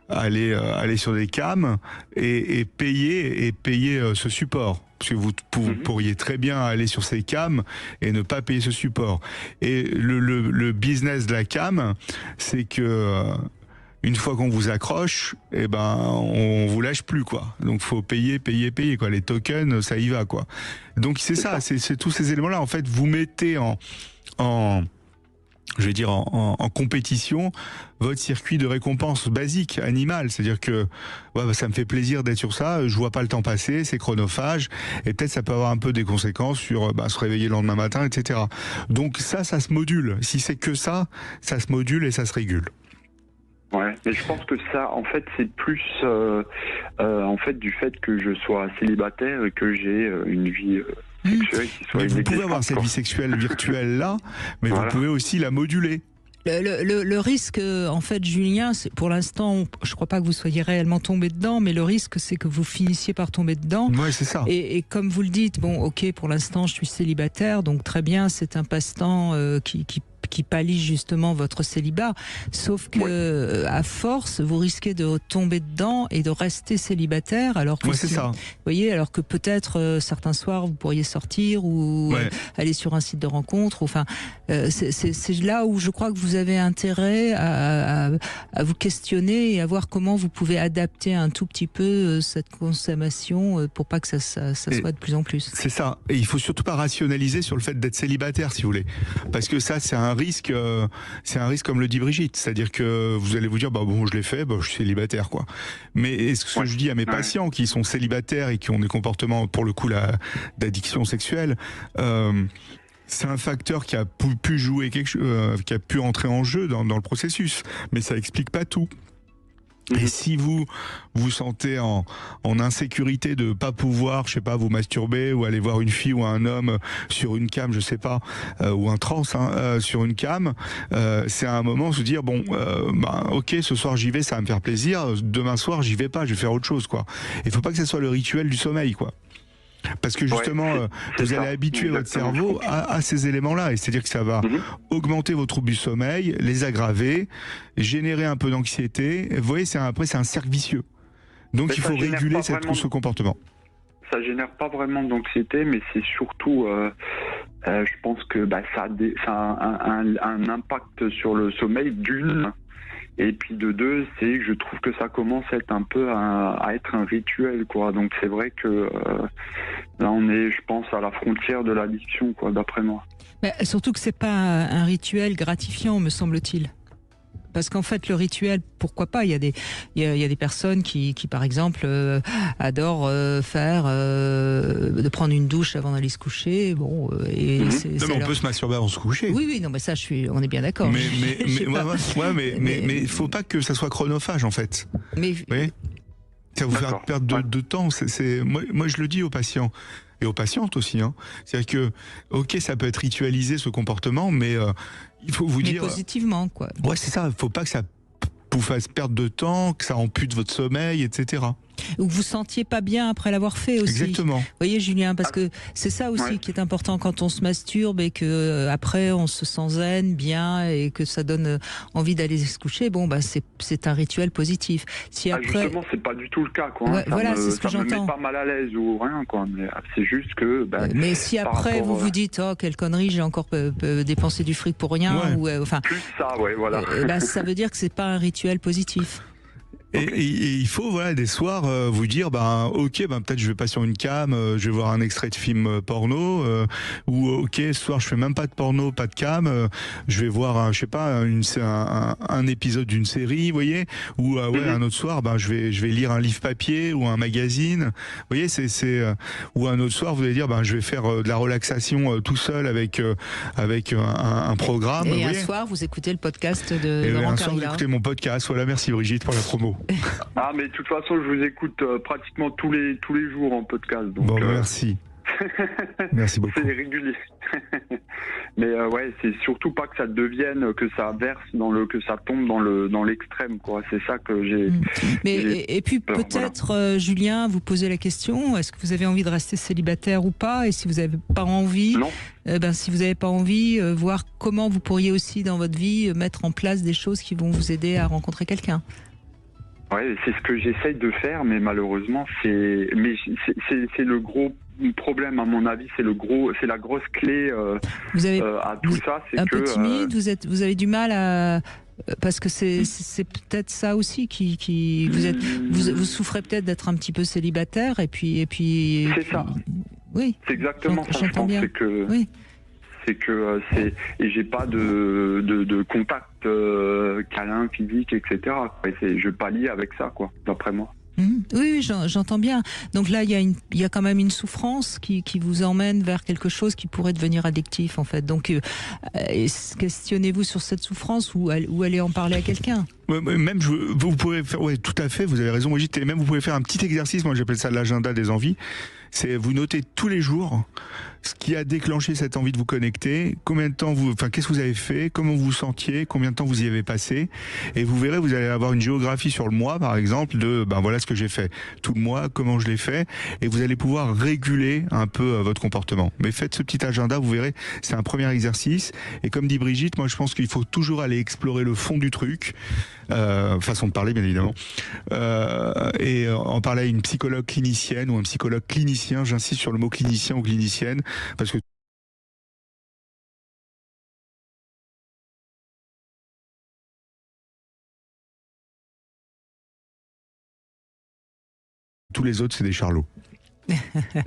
aller sur des cams et payer ce support. Parce que vous pourriez très bien aller sur ces cams et ne pas payer ce support. Et le business de la cam, c'est que une fois qu'on vous accroche, eh ben on vous lâche plus, quoi. Donc faut payer quoi. Les tokens, ça y va, quoi. Donc c'est ça, c'est tous ces éléments-là. En fait, vous mettez en compétition votre circuit de récompense basique, animal. C'est-à-dire que ça me fait plaisir d'être sur ça, je vois pas le temps passer, c'est chronophage, et peut-être ça peut avoir un peu des conséquences sur se réveiller le lendemain matin, etc. Donc ça se module. Si c'est que ça se module et ça se régule. Ouais, mais je pense que ça, en fait, c'est plus en fait du fait que je sois célibataire et que j'ai une vie sexuelle qui soit. Mais vous pouvez avoir cette vie sexuelle virtuelle là, mais vous pouvez aussi la moduler. Le risque, en fait, Julien, c'est pour l'instant, je crois pas que vous soyez réellement tombé dedans, mais le risque, c'est que vous finissiez par tomber dedans. Ouais, c'est ça. Et comme vous le dites, bon, ok, pour l'instant, je suis célibataire, donc très bien, c'est un passe-temps qui pallie justement votre célibat. Sauf que, à force, vous risquez de tomber dedans et de rester célibataire, alors que c'est ça. Vous voyez, alors que peut-être certains soirs vous pourriez sortir ou aller sur un site de rencontre. Enfin, c'est là où je crois que vous avez intérêt à vous questionner et à voir comment vous pouvez adapter un tout petit peu cette consommation pour pas que ça soit de plus en plus. C'est ça. Et il faut surtout pas rationaliser sur le fait d'être célibataire, si vous voulez, parce que ça, c'est un risque, comme le dit Brigitte, c'est-à-dire que vous allez vous dire je l'ai fait, je suis célibataire, quoi. Mais ce que je dis à mes patients qui sont célibataires et qui ont des comportements pour le coup d'addiction sexuelle, c'est un facteur qui a pu jouer quelque chose, qui a pu entrer en jeu dans le processus, mais ça explique pas tout. Et si vous vous sentez en insécurité de pas pouvoir, je sais pas, vous masturber ou aller voir une fille ou un homme sur une cam, je sais pas, ou un trans sur une cam, c'est à un moment se dire ok, ce soir j'y vais, ça va me faire plaisir. Demain soir j'y vais pas, je vais faire autre chose, quoi. Il faut pas que ça soit le rituel du sommeil, quoi. Parce que justement, vous allez habituer votre cerveau à ces éléments-là. Et c'est-à-dire que ça va augmenter vos troubles du sommeil, les aggraver, générer un peu d'anxiété. Vous voyez, après, c'est un cercle vicieux. Donc il faut réguler ce comportement. Ça génère pas vraiment d'anxiété, mais c'est surtout, je pense que ça a un impact sur le sommeil d'une. Et puis de deux, c'est que je trouve que ça commence à être un peu à être un rituel, quoi. Donc c'est vrai que là on est, je pense, à la frontière de l'addiction, quoi, d'après moi. Mais surtout que c'est pas un rituel gratifiant, me semble-t-il. Parce qu'en fait, le rituel, pourquoi pas ? Il y a des personnes qui par exemple, adorent de prendre une douche avant d'aller se coucher. Bon, Non, mais on peut se masturber avant de se coucher. Oui, non, mais ça, on est bien d'accord. Mais il faut pas que ça soit chronophage, en fait. Mais vous voyez, ça vous faire perdre de temps. Moi, je le dis aux patients. Et aux patientes aussi. C'est-à-dire que, ok, ça peut être ritualisé ce comportement, mais il faut vous dire. Positivement, quoi. Ouais, c'est ça. Il ne faut pas que ça vous fasse perdre de temps, que ça ampute votre sommeil, etc. Ou que vous sentiez pas bien après l'avoir fait aussi. Exactement. Vous voyez, Julien, parce que c'est ça aussi qui est important quand on se masturbe et que après on se sent zen, bien, et que ça donne envie d'aller se coucher. Bon, c'est un rituel positif. Si après, justement, c'est pas du tout le cas, quoi. Ouais, voilà, c'est ce que j'entends. Ça me met pas mal à l'aise ou rien, quoi. Mais c'est juste que. Mais si après vous vous dites, oh quelle connerie, j'ai encore dépensé du fric pour rien, ou enfin. Plus ça, voilà. Ça veut dire que c'est pas un rituel positif. Et il faut des soirs vous dire ok, peut-être je vais pas sur une cam, je vais voir un extrait de film porno, ou ok, ce soir je fais même pas de porno, pas de cam, je vais voir un épisode d'une série, vous voyez, ou un autre soir je vais lire un livre papier ou un magazine, vous voyez, ou un autre soir vous allez dire je vais faire de la relaxation tout seul avec un programme. Et un soir vous écoutez le podcast de Laurent Carilla. Un soir vous écoutez mon podcast. Voilà, merci Brigitte pour la promo. Ah, mais de toute façon, je vous écoute pratiquement tous les jours en podcast. Donc, merci. Merci beaucoup. C'est régulier. Mais c'est surtout pas que ça devienne, que ça verse que ça tombe dans l'extrême, quoi. C'est ça que j'ai. Et puis peut-être, Julien, vous posez la question, est-ce que vous avez envie de rester célibataire ou pas ? Et si vous n'avez pas envie, si vous n'avez pas envie, voir comment vous pourriez aussi dans votre vie mettre en place des choses qui vont vous aider à rencontrer quelqu'un. Ouais, c'est ce que j'essaye de faire, mais malheureusement, c'est le gros problème à mon avis, c'est la grosse clé à tout ça. C'est un peu timide, vous avez du mal à parce que c'est peut-être ça aussi qui vous souffrez peut-être d'être un petit peu célibataire et puis c'est ça. Oui. C'est exactement ça. Je pense bien. C'est que et j'ai pas de contact câlin physique, etc. Je pallie avec ça, quoi, d'après moi. Oui, j'entends bien. Donc là, il y a quand même une souffrance qui vous emmène vers quelque chose qui pourrait devenir addictif, en fait. Donc, questionnez-vous sur cette souffrance ou allez en parler à quelqu'un. Même, vous pouvez faire, tout à fait, vous avez raison, Brigitte, et même vous pouvez faire un petit exercice, moi j'appelle ça l'agenda des envies. C'est vous notez tous les jours ce qui a déclenché cette envie de vous connecter, combien de temps qu'est-ce que vous avez fait, comment vous vous sentiez, combien de temps vous y avez passé, et vous verrez, vous allez avoir une géographie sur le mois, par exemple, de voilà ce que j'ai fait tout le mois, comment je l'ai fait, et vous allez pouvoir réguler un peu votre comportement. Mais faites ce petit agenda, vous verrez, c'est un premier exercice, et comme dit Brigitte, moi je pense qu'il faut toujours aller explorer le fond du truc, façon de parler bien évidemment, et en parler à une psychologue clinicienne ou un psychologue clinicien, j'insiste sur le mot clinicien ou clinicienne, parce que tous les autres c'est des charlots.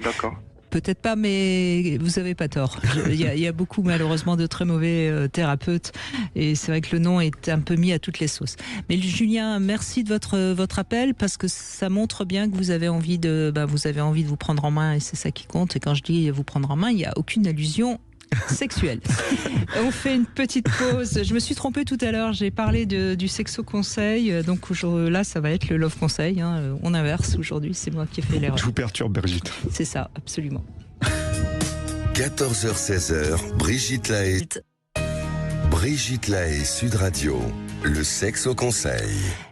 D'accord. Peut-être pas, mais vous avez pas tort. Il y a beaucoup, malheureusement, de très mauvais thérapeutes. Et c'est vrai que le nom est un peu mis à toutes les sauces. Mais Julien, merci de votre appel, parce que ça montre bien que vous avez envie de vous prendre en main, et c'est ça qui compte. Et quand je dis vous prendre en main, il n'y a aucune allusion sexuelle. On fait une petite pause. Je me suis trompée tout à l'heure, j'ai parlé du sexo conseil, donc là ça va être le love conseil, on inverse aujourd'hui, c'est moi qui ai fait l'erreur. Je vous perturbe, Brigitte. C'est ça, absolument. 14h-16h, Brigitte Lahaie. Brigitte Lahaie, Sud Radio, le sexe au conseil.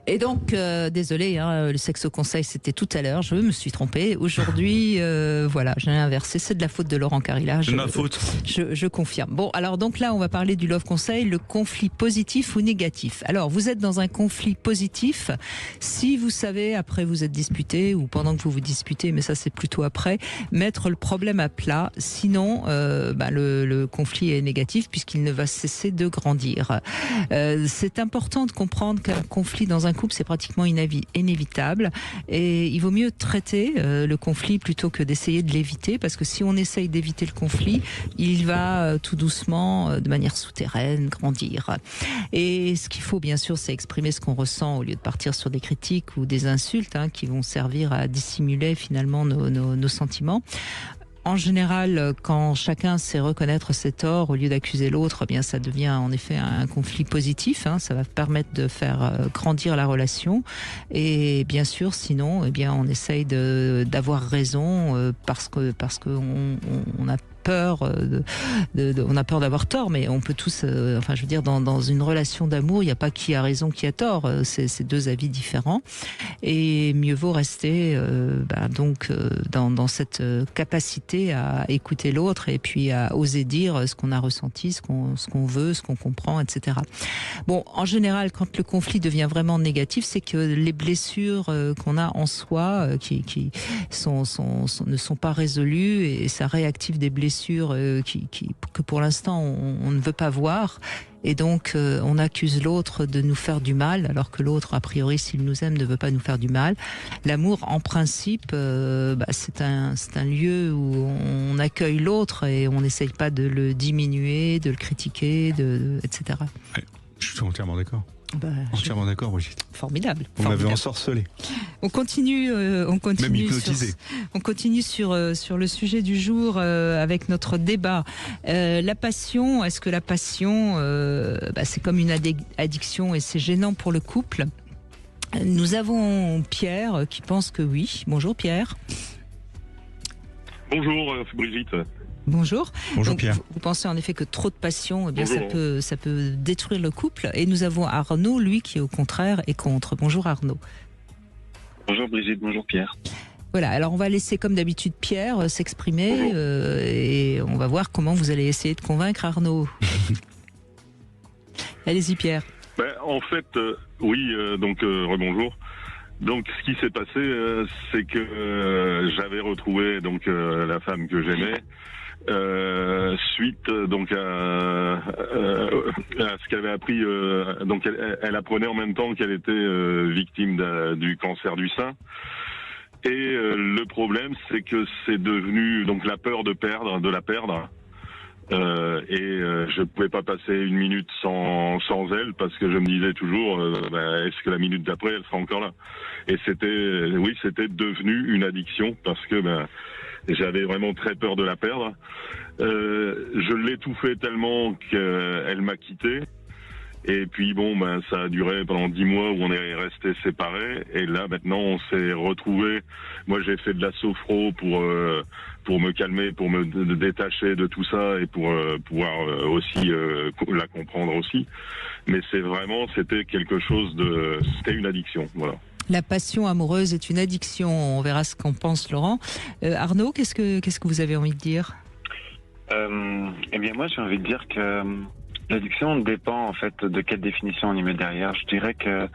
Et donc, désolé, le sexe au conseil, c'était tout à l'heure, je me suis trompée. Aujourd'hui, voilà, j'ai inversé, c'est de la faute de Laurent Carilla. C'est ma faute. Je confirme. Bon, alors donc là, on va parler du love conseil, le conflit positif ou négatif. Alors, vous êtes dans un conflit positif si vous savez, après vous êtes disputé, ou pendant que vous vous disputez, mais ça c'est plutôt après, mettre le problème à plat. Sinon, le conflit est négatif puisqu'il ne va cesser de grandir. C'est important de comprendre qu'un conflit dans un couple, c'est pratiquement inévitable. Et il vaut mieux traiter le conflit plutôt que d'essayer de l'éviter, parce que si on essaye d'éviter le conflit, il va tout doucement, de manière souterraine, grandir. Et ce qu'il faut, bien sûr, c'est exprimer ce qu'on ressent au lieu de partir sur des critiques ou des insultes qui vont servir à dissimuler finalement nos sentiments. En général, quand chacun sait reconnaître ses torts au lieu d'accuser l'autre, eh bien ça devient en effet un conflit positif. Ça va permettre de faire grandir la relation. Et bien sûr, sinon, eh bien on essaye d'avoir raison parce que on a peur on a peur d'avoir tort, mais on peut tous, enfin je veux dire, dans une relation d'amour, il n'y a pas qui a raison, qui a tort. C'est deux avis différents, et mieux vaut rester dans cette capacité à écouter l'autre et puis à oser dire ce qu'on a ressenti, ce qu'on veut, ce qu'on comprend, etc. Bon, en général, quand le conflit devient vraiment négatif, c'est que les blessures qu'on a en soi, qui ne sont pas résolues, et ça réactive des blessures que pour l'instant on ne veut pas voir, et donc on accuse l'autre de nous faire du mal, alors que l'autre, a priori, s'il nous aime, ne veut pas nous faire du mal. L'amour, en principe, c'est un lieu où on accueille l'autre et on n'essaye pas de le diminuer, de le critiquer, etc. Ouais, je suis entièrement d'accord. Entièrement d'accord, Brigitte. Formidable. On m'avait ensorcelé. On continue même hypnotisé. On continue sur le sujet du jour avec notre débat. La passion, est-ce que la passion, c'est comme une addiction et c'est gênant pour le couple? Nous avons Pierre qui pense que oui. Bonjour Pierre. Bonjour Brigitte. Bonjour. Bonjour Pierre. Vous pensez en effet que trop de passion, ça peut détruire le couple. Et nous avons Arnaud, lui, qui au contraire est contre. Bonjour Arnaud. Bonjour Brigitte, bonjour Pierre. Voilà, alors on va laisser comme d'habitude Pierre s'exprimer et on va voir comment vous allez essayer de convaincre Arnaud. Allez-y Pierre. En fait, oui, rebonjour. Donc ce qui s'est passé, c'est que j'avais retrouvé la femme que j'aimais. Suite à ce qu'elle avait appris, elle apprenait en même temps qu'elle était victime du cancer du sein. Et le problème, c'est que c'est devenu la peur de la perdre. Je pouvais pas passer une minute sans elle, parce que je me disais toujours est-ce que la minute d'après elle sera encore là? Et c'était devenu une addiction, parce que j'avais vraiment très peur de la perdre. Je l'étouffais tellement qu'elle m'a quitté. Et puis ça a duré pendant 10 mois où on est restés séparés. Et là maintenant on s'est retrouvés. Moi j'ai fait de la sophro pour me calmer, pour me détacher de tout ça et pour pouvoir aussi la comprendre aussi. Mais c'était quelque chose c'était une addiction, voilà. La passion amoureuse est une addiction. On verra ce qu'en pense Laurent. Arnaud, qu'est-ce que vous avez envie de dire? Moi j'ai envie de dire que l'addiction dépend en fait de quelle définition on y met derrière. Je dirais que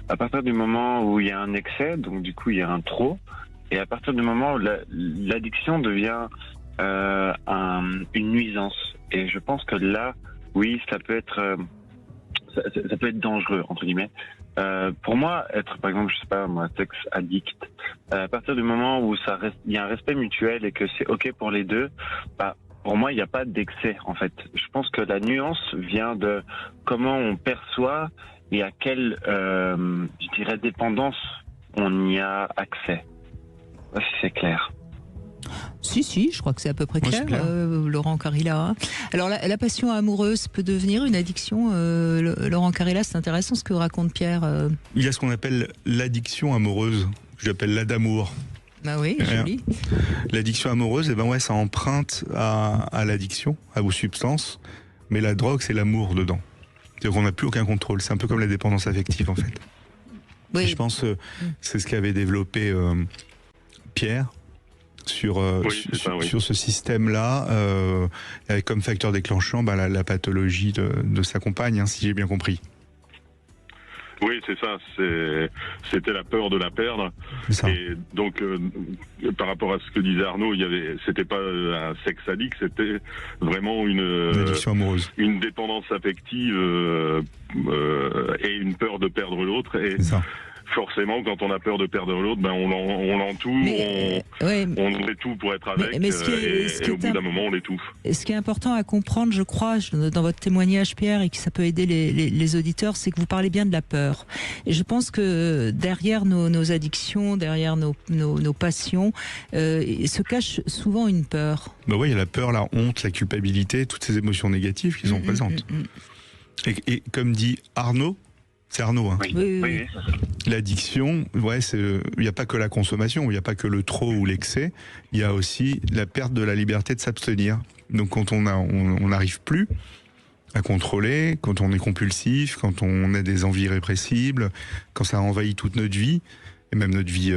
à partir du moment où il y a un excès, donc du coup il y a un trop, et à partir du moment où l'addiction devient une nuisance. Et je pense que là, oui, ça peut être dangereux entre guillemets. Pour moi, être par exemple, je sais pas, sex addict, à partir du moment où il y a un respect mutuel et que c'est ok pour les deux, pour moi, il n'y a pas d'excès, en fait. Je pense que la nuance vient de comment on perçoit et à quelle, dépendance on y a accès. Je sais pas si c'est clair. Si, je crois que c'est à peu près clair, Laurent Carilla. Alors, la passion amoureuse peut devenir une addiction. Laurent Carilla, c'est intéressant ce que raconte Pierre. Il y a ce qu'on appelle l'addiction amoureuse, que j'appelle l'adamour. Ah oui, joli. L'addiction amoureuse, ça emprunte à l'addiction, aux substances, mais la drogue, c'est l'amour dedans. C'est-à-dire qu'on n'a plus aucun contrôle. C'est un peu comme la dépendance affective, en fait. Oui. Et je pense c'est ce qu'avait développé Pierre sur ce système-là, avec comme facteur déclenchant la pathologie de sa compagne, si j'ai bien compris. Oui, c'est ça. C'était la peur de la perdre. Et donc, par rapport à ce que disait Arnaud, c'était pas un sexe addict, c'était vraiment une addiction amoureuse, une dépendance affective et une peur de perdre l'autre. Et forcément, quand on a peur de perdre l'autre, on l'entoure, on fait tout pour être avec, et au bout d'un moment, on l'étouffe. Ce qui est important à comprendre, je crois, dans votre témoignage, Pierre, et que ça peut aider les auditeurs, c'est que vous parlez bien de la peur. Et je pense que derrière nos addictions, derrière nos passions, se cache souvent une peur. Bah oui, il y a la peur, la honte, la culpabilité, toutes ces émotions négatives qui sont présentes. Et comme dit Arnaud, c'est Arnaud, hein. Oui. L'addiction, il n'y a pas que la consommation, il n'y a pas que le trop ou l'excès, il y a aussi la perte de la liberté de s'abstenir. Donc quand on n'arrive plus à contrôler, quand on est compulsif, quand on a des envies irrépressibles, quand ça envahit toute notre vie, et même notre vie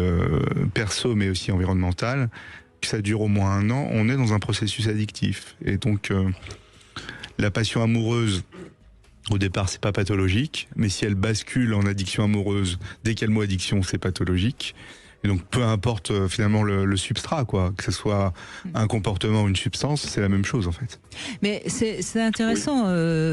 perso mais aussi environnementale, que ça dure au moins 1 an, on est dans un processus addictif. Et donc la passion amoureuse, au départ, c'est pas pathologique, mais si elle bascule en addiction amoureuse, dès qu'il y a le mot addiction, c'est pathologique. Et donc, peu importe finalement le substrat, quoi, que ce soit un comportement ou une substance, c'est la même chose en fait. Mais c'est intéressant,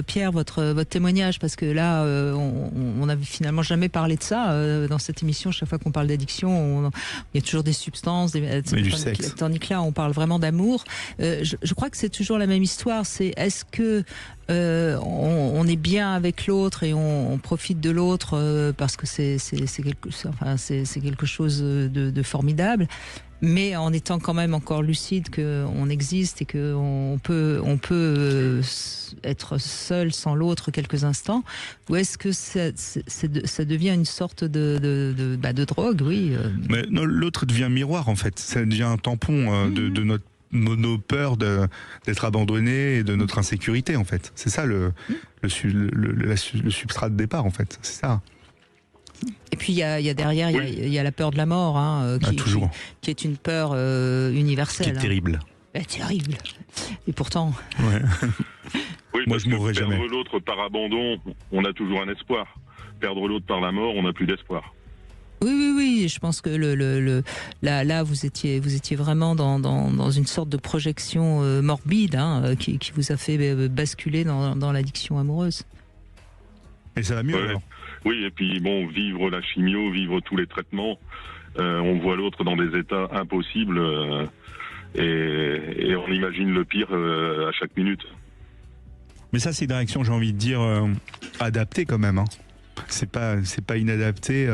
Pierre, votre témoignage, parce que là, on n'a finalement jamais parlé de ça dans cette émission. Chaque fois qu'on parle d'addiction, il y a toujours des substances, du sexe. Tandis que là, on parle vraiment d'amour. Je crois que c'est toujours la même histoire. C'est est-ce que on est bien avec l'autre et on profite de l'autre parce que c'est quelque chose de formidable, mais en étant quand même encore lucide qu'on existe et qu'on peut être seul sans l'autre quelques instants, ou est-ce que ça devient une sorte de drogue, oui. Mais non, l'autre devient miroir en fait, ça devient un tampon de nos peurs d'être abandonnés et de notre insécurité en fait. C'est ça le substrat de départ en fait, c'est ça. Et puis il y a derrière, il y a la peur de la mort, hein, qui est une peur universelle. Qui est terrible. Terrible. Et pourtant. Ouais. Oui, moi je mourrai jamais. Perdre l'autre par abandon, on a toujours un espoir. Perdre l'autre par la mort, on n'a plus d'espoir. Oui, je pense que là vous étiez vraiment dans une sorte de projection morbide, hein, qui vous a fait basculer dans l'addiction amoureuse. Et ça va mieux alors. Oui, et puis bon, vivre la chimio, vivre tous les traitements, on voit l'autre dans des états impossibles et on imagine le pire à chaque minute. Mais ça, c'est une réaction, j'ai envie de dire, adaptée quand même, hein. C'est pas inadapté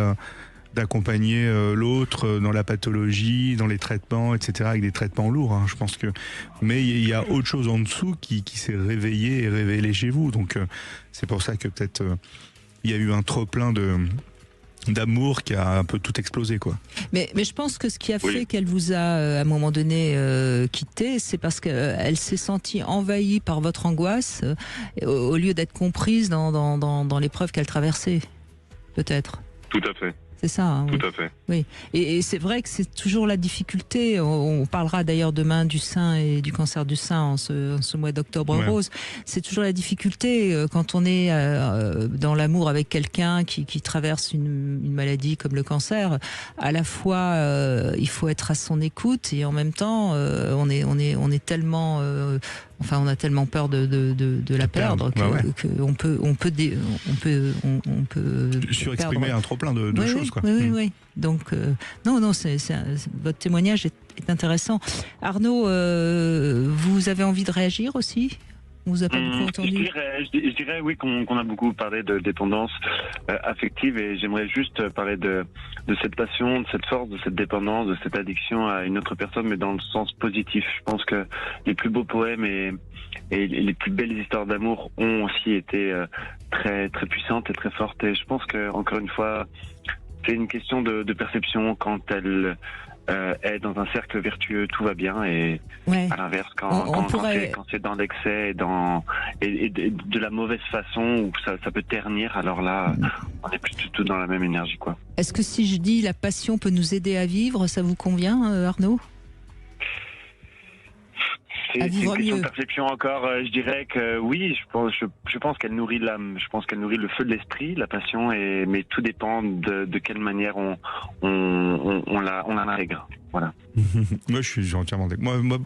d'accompagner l'autre dans la pathologie, dans les traitements, etc., avec des traitements lourds, hein. Je pense que, mais il y a autre chose en dessous qui s'est réveillé et révélé chez vous. Donc c'est pour ça que peut-être il y a eu un trop plein d'amour qui a un peu tout explosé, quoi. Mais je pense que ce qui a fait qu'elle vous a à un moment donné quitté, c'est parce qu'elle s'est sentie envahie par votre angoisse au lieu d'être comprise dans l'épreuve qu'elle traversait, peut-être. Tout à fait. C'est ça, hein, tout à fait. Oui, et c'est vrai que c'est toujours la difficulté. On parlera d'ailleurs demain du sein et du cancer du sein en ce mois d'octobre rose. C'est toujours la difficulté quand on est dans l'amour avec quelqu'un qui traverse une maladie comme le cancer. À la fois, il faut être à son écoute et en même temps, on est tellement on a tellement peur de la perdre qu'on peut surexprimer un trop plein de choses, quoi. Oui. Donc non, votre témoignage est intéressant. Arnaud, vous avez envie de réagir aussi ? On vous a pas beaucoup entendu. Je dirais oui qu'on a beaucoup parlé de dépendance affective et j'aimerais juste parler de cette passion, de cette force, de cette dépendance, de cette addiction à une autre personne, mais dans le sens positif. Je pense que les plus beaux poèmes et les plus belles histoires d'amour ont aussi été très très puissantes et très fortes. Et je pense que encore une fois, c'est une question de perception. Quand elle est dans un cercle vertueux, tout va bien, et à l'inverse, quand c'est dans l'excès et de la mauvaise façon où ça peut ternir, alors là, on n'est plus du tout dans la même énergie, quoi. Est-ce que si je dis la passion peut nous aider à vivre, ça vous convient, Arnaud ? C'est vivre une question mieux. de perception encore. Je dirais que oui, je pense qu'elle nourrit l'âme. Je pense qu'elle nourrit le feu de l'esprit, la passion, mais tout dépend de quelle manière on la intègre. Voilà. Moi, je suis entièrement d'accord. Moi,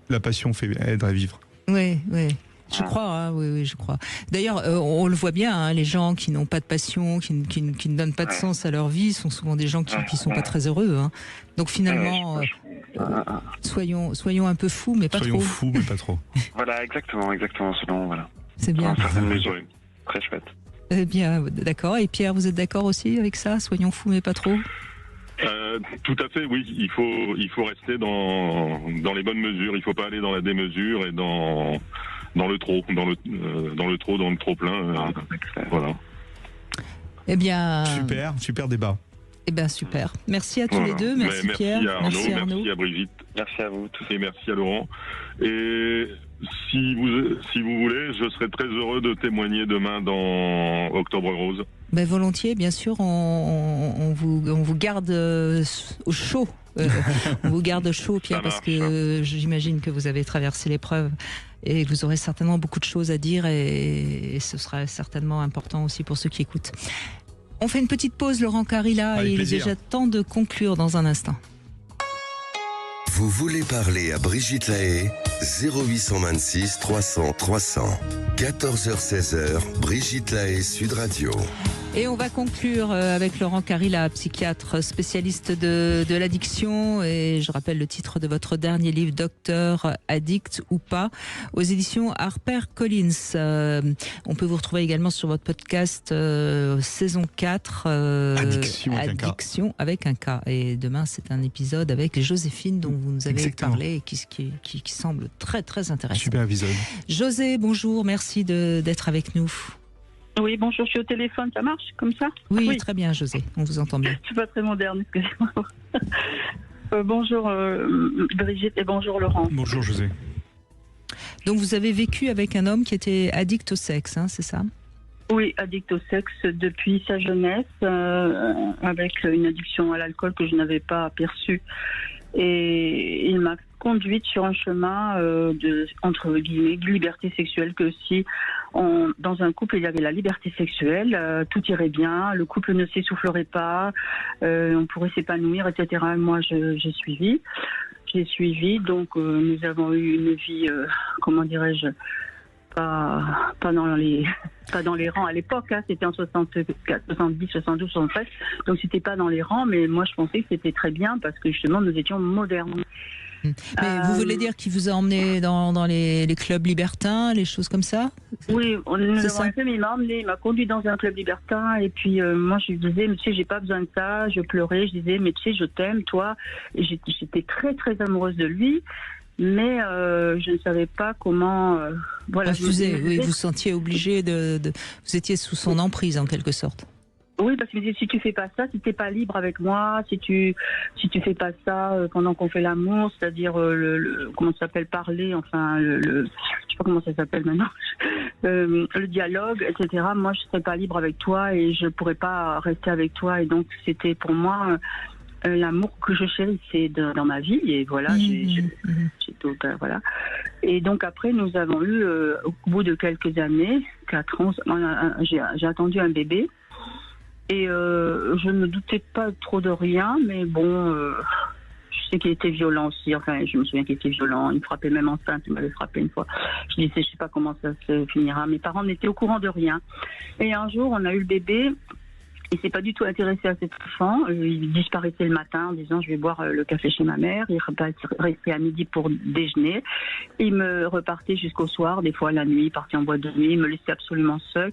la passion aide à vivre. Oui, oui. Je crois, hein, oui, je crois. D'ailleurs, on le voit bien, hein, les gens qui n'ont pas de passion, qui ne donnent pas de sens à leur vie, sont souvent des gens qui sont pas très heureux. Hein. Donc finalement, soyons un peu fous, mais pas Soyons trop. fous, mais pas trop. Voilà, exactement, selon, voilà. C'est bien. Dans certaines mesures. Très chouette. Eh bien, d'accord. Et Pierre, vous êtes d'accord aussi avec ça? Soyons fous, mais pas trop? Tout à fait, oui. Il faut rester dans les bonnes mesures. Il faut pas aller dans la démesure et dans le trop, dans le trop plein. Voilà. Eh bien. Super débat. Eh bien, super. Merci à tous les deux. Merci Pierre. Merci Arnaud, merci à Brigitte. Merci à vous tous. Et merci à Laurent. Et si vous voulez, je serai très heureux de témoigner demain dans Octobre Rose. Ben, volontiers, bien sûr. On vous garde au chaud. On vous garde chaud, Pierre, parce que j'imagine que vous avez traversé l'épreuve et que vous aurez certainement beaucoup de choses à dire et ce sera certainement important aussi pour ceux qui écoutent. On fait une petite pause, Laurent Carilla, et il est déjà temps de conclure dans un instant. Vous voulez parler à Brigitte Lahaie? 0826 300 300. 14h-16h, Brigitte Lahaie, Sud Radio. Et on va conclure avec Laurent Carilla, psychiatre spécialiste de l'addiction. Et je rappelle le titre de votre dernier livre, Docteur Addict ou pas, aux éditions HarperCollins. On peut vous retrouver également sur votre podcast saison 4, Addiction avec un K. Et demain, c'est un épisode avec Joséphine dont vous nous avez parlé et qui semble très très intéressant. Super épisode. José, bonjour, merci d'être avec nous. Oui, bonjour, je suis au téléphone, ça marche comme ça? Oui, très bien, José, on vous entend bien. Je suis pas très moderne, excusez-moi. Bonjour Brigitte et bonjour Laurent. Bonjour José. Donc vous avez vécu avec un homme qui était addict au sexe, hein, c'est ça? Oui, addict au sexe depuis sa jeunesse, avec une addiction à l'alcool que je n'avais pas aperçue. Et il m'a conduite sur un chemin entre guillemets, de liberté sexuelle, que si dans un couple il y avait la liberté sexuelle, tout irait bien, le couple ne s'essoufflerait pas, on pourrait s'épanouir, etc. Moi j'ai suivi, donc nous avons eu une vie, comment dirais-je, pas dans les rangs à l'époque, hein, c'était en 64, 70, 72, 73, donc c'était pas dans les rangs, mais moi je pensais que c'était très bien parce que justement nous étions modernes. Mais vous voulez dire qu'il vous a emmené dans les clubs libertins, les choses comme ça? Oui, nous avons fait, il m'a conduit dans un club libertin et puis moi je lui disais, mais tu sais, j'ai pas besoin de ça, je pleurais, je disais, mais tu sais, je t'aime, toi, et j'étais très très amoureuse de lui. Mais je ne savais pas comment. Voilà. Refuser, oui, vous vous sentiez obligé vous étiez sous son emprise en quelque sorte. Oui, parce que si tu fais pas ça, si t'es pas libre avec moi, si tu fais pas ça pendant qu'on fait l'amour, c'est-à-dire comment ça s'appelle, parler, enfin je sais pas comment ça s'appelle maintenant, le dialogue, etc. Moi, je serais pas libre avec toi et je pourrais pas rester avec toi. Et donc c'était pour moi l'amour que je chérissais dans ma vie, et voilà, j'ai tout, voilà. Et donc après, nous avons eu, au bout de quelques années, 4 ans, j'ai attendu un bébé, et je ne me doutais pas trop de rien, mais bon, je sais qu'il était violent aussi, enfin, je me souviens qu'il était violent, il me frappait même enceinte, il m'avait frappé une fois. Je disais, je sais pas comment ça se finira, mes parents n'étaient au courant de rien. Et un jour, on a eu le bébé. Il s'est pas du tout intéressé à cet enfant. Il disparaissait le matin en disant je vais boire le café chez ma mère. Il restait à midi pour déjeuner. Il me repartait jusqu'au soir, des fois la nuit, il partait en boîte de nuit, il me laissait absolument seule.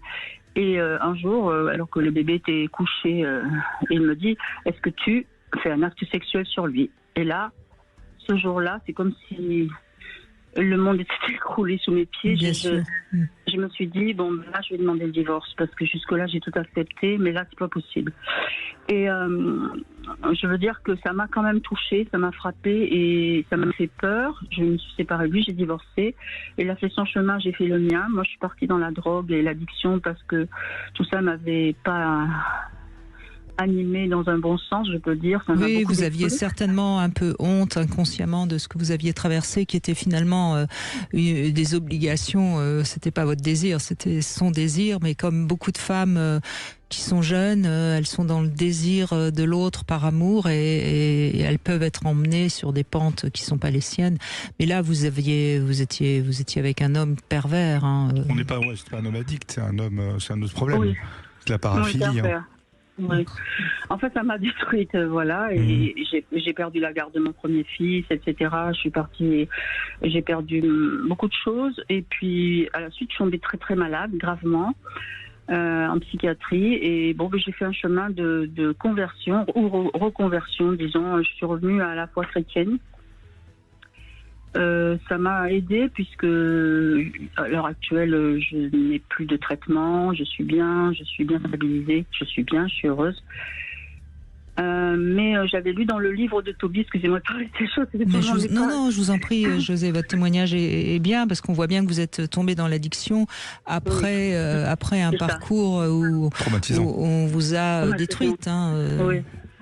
Et un jour, alors que le bébé était couché, il me dit est-ce que tu fais un acte sexuel sur lui? Et là, ce jour-là, c'est comme si le monde était écroulé sous mes pieds. Je me suis dit, bon, là, je vais demander le divorce parce que jusque-là, j'ai tout accepté, mais là, c'est pas possible. Et je veux dire que ça m'a quand même touchée, ça m'a frappée et ça m'a fait peur. Je me suis séparée de lui, j'ai divorcé. Il a fait son chemin, j'ai fait le mien. Moi, je suis partie dans la drogue et l'addiction parce que tout ça m'avait pas animé dans un bon sens, je peux dire. Oui, vous aviez certainement un peu honte inconsciemment de ce que vous aviez traversé, qui était finalement des obligations. C'était pas votre désir, c'était son désir. Mais comme beaucoup de femmes qui sont jeunes, elles sont dans le désir de l'autre par amour et elles peuvent être emmenées sur des pentes qui sont pas les siennes. Mais là, vous étiez avec un homme pervers. Hein. On n'est pas, c'est pas un homme addict, c'est un autre problème. Oui. C'est la paraphilie. Oui. En fait, ça m'a détruite, voilà, et j'ai perdu la garde de mon premier fils, etc. J'ai perdu beaucoup de choses, et puis à la suite, je suis tombée très très malade, gravement. En psychiatrie, et bon, j'ai fait un chemin de conversion ou reconversion, disons. Je suis revenue à la foi chrétienne. Ça m'a aidée puisque à l'heure actuelle, je n'ai plus de traitement, je suis bien stabilisée, je suis heureuse. Mais j'avais lu dans le livre de Tobie, excusez-moi de parler de ces choses. Non, je vous en prie, José, votre témoignage est bien, parce qu'on voit bien que vous êtes tombée dans l'addiction après un parcours où on vous a détruite.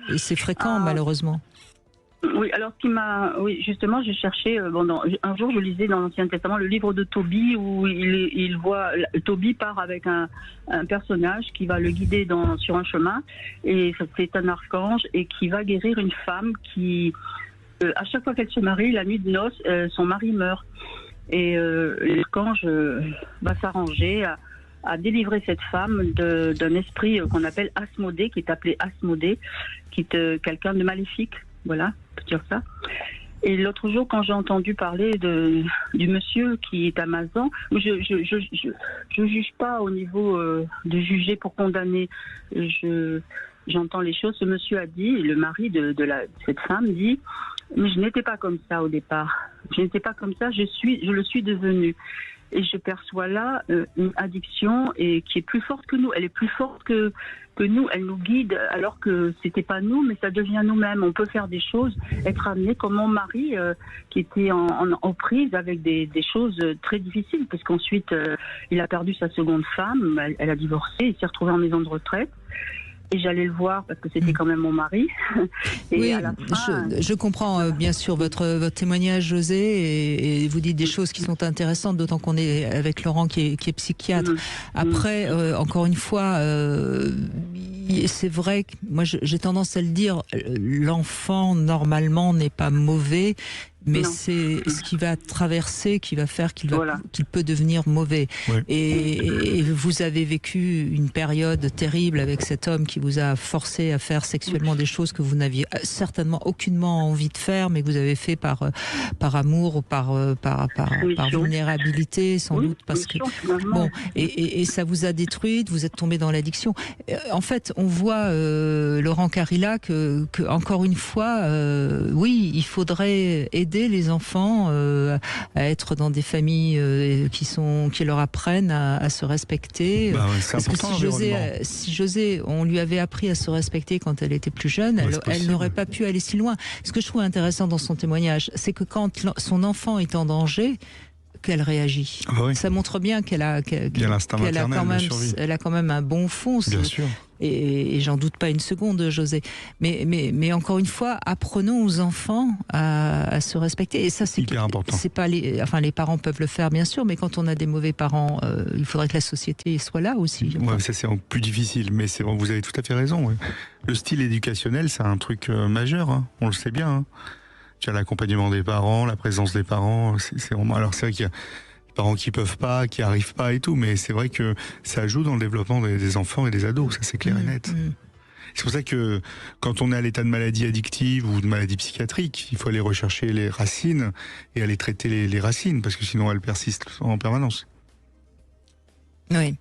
Et c'est fréquent, malheureusement. Oui, alors justement, j'ai cherché. Un jour, je lisais dans l'Ancien Testament le livre de Tobie où il voit Tobie part avec un personnage qui va le guider sur un chemin, et c'est un archange et qui va guérir une femme qui, à chaque fois qu'elle se marie, la nuit de noces, son mari meurt, et l'archange va s'arranger à délivrer cette femme d'un esprit qu'on appelle Asmodée, qui est appelé Asmodée, qui est quelqu'un de maléfique. Voilà, on peut dire ça. Et l'autre jour, quand j'ai entendu parler du monsieur qui est Amazon, je juge pas au niveau de juger pour condamner. J'entends les choses. Ce monsieur a dit, le mari de cette femme dit, mais je n'étais pas comme ça au départ. Je n'étais pas comme ça. Je le suis devenue. Et je perçois là une addiction qui est plus forte que nous. Elle est plus forte que nous. Elle nous guide alors que c'était pas nous, mais ça devient nous-mêmes. On peut faire des choses, être amené comme mon mari qui était en prise avec des choses très difficiles, parce qu'ensuite il a perdu sa seconde femme, elle a divorcé, il s'est retrouvé en maison de retraite. Et j'allais le voir parce que c'était quand même mon mari. Et oui, à la fin, je comprends bien sûr votre témoignage, José, et vous dites des choses qui sont intéressantes, d'autant qu'on est avec Laurent qui est psychiatre. Après, encore une fois, c'est vrai que moi j'ai tendance à le dire, l'enfant normalement n'est pas mauvais, mais c'est ce qui va traverser, qui va faire qu'il peut devenir mauvais. Oui. Et vous avez vécu une période terrible avec cet homme qui vous a forcé à faire sexuellement des choses que vous n'aviez certainement aucunement envie de faire, mais que vous avez fait par amour ou par vulnérabilité, sans doute, parce que bon, et ça vous a détruite. Vous êtes tombé dans l'addiction. En fait, on voit Laurent Carilla que encore une fois, oui, il faudrait aider les enfants à être dans des familles qui leur apprennent à se respecter. C'est important, si José, on lui avait appris à se respecter quand elle était plus jeune, elle n'aurait pas pu aller si loin. Ce que je trouve intéressant dans son témoignage, c'est que quand son enfant est en danger, qu'elle réagit. Ça montre bien qu'elle a quand même un bon fond. Bien sûr. Et j'en doute pas une seconde, José. Mais encore une fois, apprenons aux enfants à se respecter. Et ça, c'est hyper important. C'est pas les parents peuvent le faire, bien sûr, mais quand on a des mauvais parents, il faudrait que la société soit là aussi. Ouais, ça c'est plus difficile, mais c'est bon, vous avez tout à fait raison. Ouais. Le style éducationnel, c'est un truc majeur. Hein. On le sait bien. Hein. Tu as l'accompagnement des parents, la présence des parents. C'est vraiment. Alors c'est vrai qu'il y a parents qui peuvent pas, qui arrivent pas et tout, mais c'est vrai que ça joue dans le développement des enfants et des ados, ça c'est clair et net. C'est pour ça que quand on est à l'état de maladie addictive ou de maladie psychiatrique, il faut aller rechercher les racines et aller traiter les racines, parce que sinon elles persistent en permanence. Oui.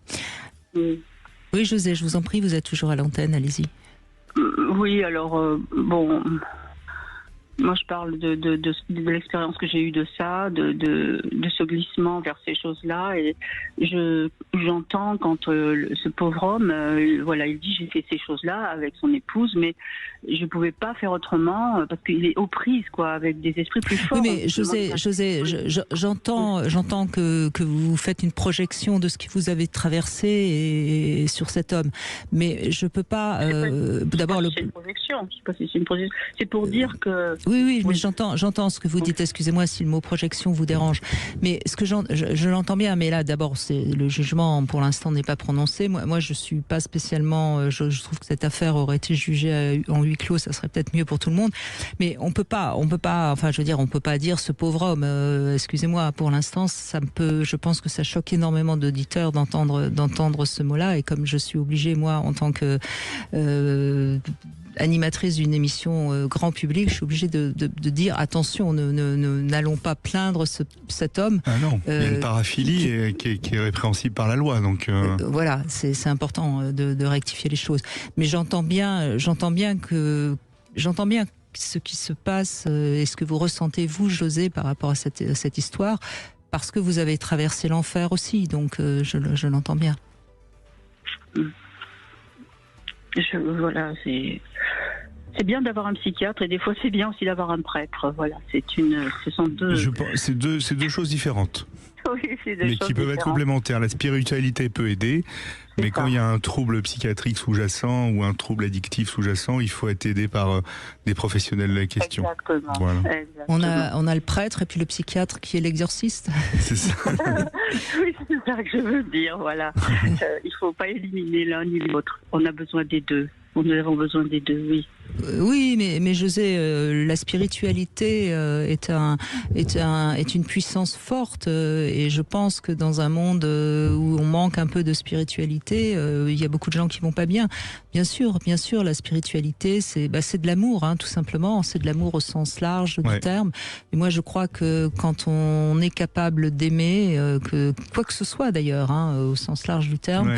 Oui, José, je vous en prie, vous êtes toujours à l'antenne, allez-y. Oui, alors, bon... Moi, je parle de l'expérience que j'ai eue de ça, de ce glissement vers ces choses-là. Et j'entends quand ce pauvre homme, voilà, il dit j'ai fait ces choses-là avec son épouse, mais je pouvais pas faire autrement parce qu'il est aux prises, quoi, avec des esprits plus forts. Oui, mais José, j'entends que vous faites une projection de ce que vous avez traversé et sur cet homme, mais je peux pas. D'abord, c'est une projection. Je sais pas si c'est une projection. C'est pour dire que. Oui, mais j'entends ce que vous dites. Excusez-moi si le mot projection vous dérange. Mais ce que je l'entends bien. Mais là, d'abord, le jugement pour l'instant n'est pas prononcé. Moi, je suis pas spécialement. Je trouve que cette affaire aurait été jugée en huis clos. Ça serait peut-être mieux pour tout le monde. Mais on peut pas. Enfin, je veux dire, on peut pas dire ce pauvre homme. Excusez-moi. Pour l'instant, je pense que ça choque énormément d'auditeurs d'entendre ce mot-là. Et comme je suis obligée, moi, en tant que animatrice d'une émission grand public, je suis obligée de dire attention, n'allons pas plaindre cet homme. Ah non, il y a une paraphilie qui est répréhensible par la loi, donc. Voilà, c'est important de rectifier les choses. Mais j'entends bien ce qui se passe et ce que vous ressentez vous, José, par rapport à cette histoire, parce que vous avez traversé l'enfer aussi. Donc je l'entends bien. Voilà, c'est bien d'avoir un psychiatre et des fois c'est bien aussi d'avoir un prêtre. Voilà, ce sont deux. C'est deux choses différentes. Oui, c'est deux mais choses qui peuvent être complémentaires. La spiritualité peut aider, mais quand il y a un trouble psychiatrique sous-jacent ou un trouble addictif sous-jacent, il faut être aidé par des professionnels de la question. Exactement. Voilà. On a le prêtre et puis le psychiatre qui est l'exorciste. C'est ça. Oui, c'est ça que je veux dire. Voilà. Il ne faut pas éliminer l'un ni l'autre. On a besoin des deux. Nous avons besoin des deux, oui. Oui, mais José, la spiritualité est une puissance forte et je pense que dans un monde où on manque un peu de spiritualité, il y a beaucoup de gens qui vont pas bien. Bien sûr, la spiritualité, c'est de l'amour, hein, tout simplement. C'est de l'amour au sens large du terme. Et moi, je crois que quand on est capable d'aimer, que quoi que ce soit d'ailleurs, hein, au sens large du terme,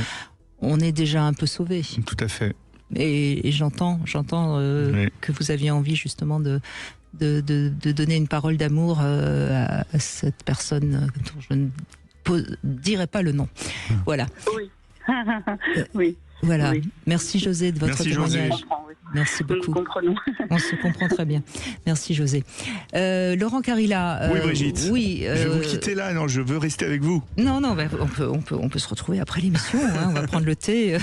on est déjà un peu sauvé. Tout à fait. Et j'entends que vous aviez envie justement de donner une parole d'amour à cette personne dont je ne dirai pas le nom. Voilà. Oui. Oui. Voilà. Oui. Merci José de votre témoignage. Merci beaucoup. On se comprend très bien. Merci José. Laurent Carilla. Oui, Brigitte. Oui. Je vais vous quitter là. Non, je veux rester avec vous. Non, on peut se retrouver après l'émission. Hein, on va prendre le thé.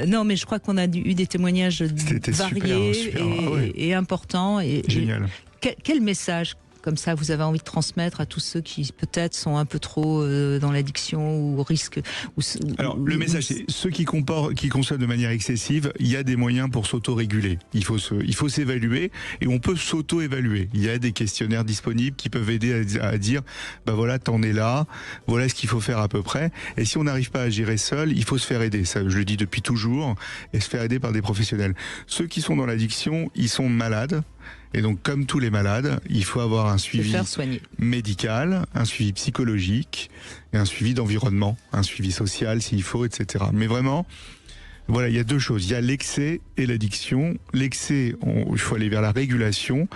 Non, mais je crois qu'on a eu des témoignages variés et importants. Génial. Quel message comme ça vous avez envie de transmettre à tous ceux qui peut-être sont un peu trop dans l'addiction ou risquent Alors le message, c'est ceux qui consomment de manière excessive, il y a des moyens pour s'auto-réguler. Il faut s'évaluer et on peut s'auto-évaluer. Il y a des questionnaires disponibles qui peuvent aider à dire bah voilà, t'en es là, voilà ce qu'il faut faire à peu près. Et si on n'arrive pas à gérer seul, il faut se faire aider. Ça, je le dis depuis toujours, et se faire aider par des professionnels. Ceux qui sont dans l'addiction, ils sont malades. Et donc, comme tous les malades, il faut avoir un suivi médical, un suivi psychologique et un suivi d'environnement, un suivi social s'il faut, etc. Mais vraiment, voilà, il y a deux choses. Il y a l'excès et l'addiction. L'excès, il faut aller vers la régulation.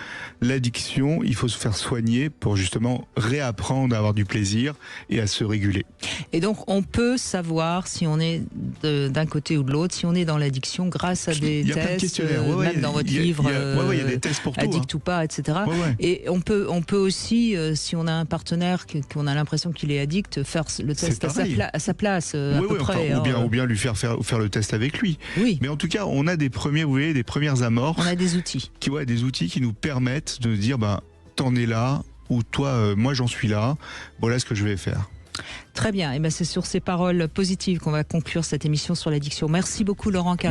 L'addiction, il faut se faire soigner pour justement réapprendre à avoir du plaisir et à se réguler. Et donc, on peut savoir si on est d'un côté ou de l'autre, si on est dans l'addiction grâce à des tests, même dans votre livre, il y a des tests pour tout, addict ou pas, etc. Et on peut aussi, si on a un partenaire qu'on a l'impression qu'il est addict, faire le test à sa place, à peu près. Ou bien lui faire le test avec lui. Oui. Mais en tout cas, on a des premières amorces. On a des outils. Des outils qui nous permettent de dire, t'en es là, ou toi, moi j'en suis là, voilà ce que je vais faire. Très bien. Et c'est sur ces paroles positives qu'on va conclure cette émission sur l'addiction. Merci beaucoup Laurent Carilla.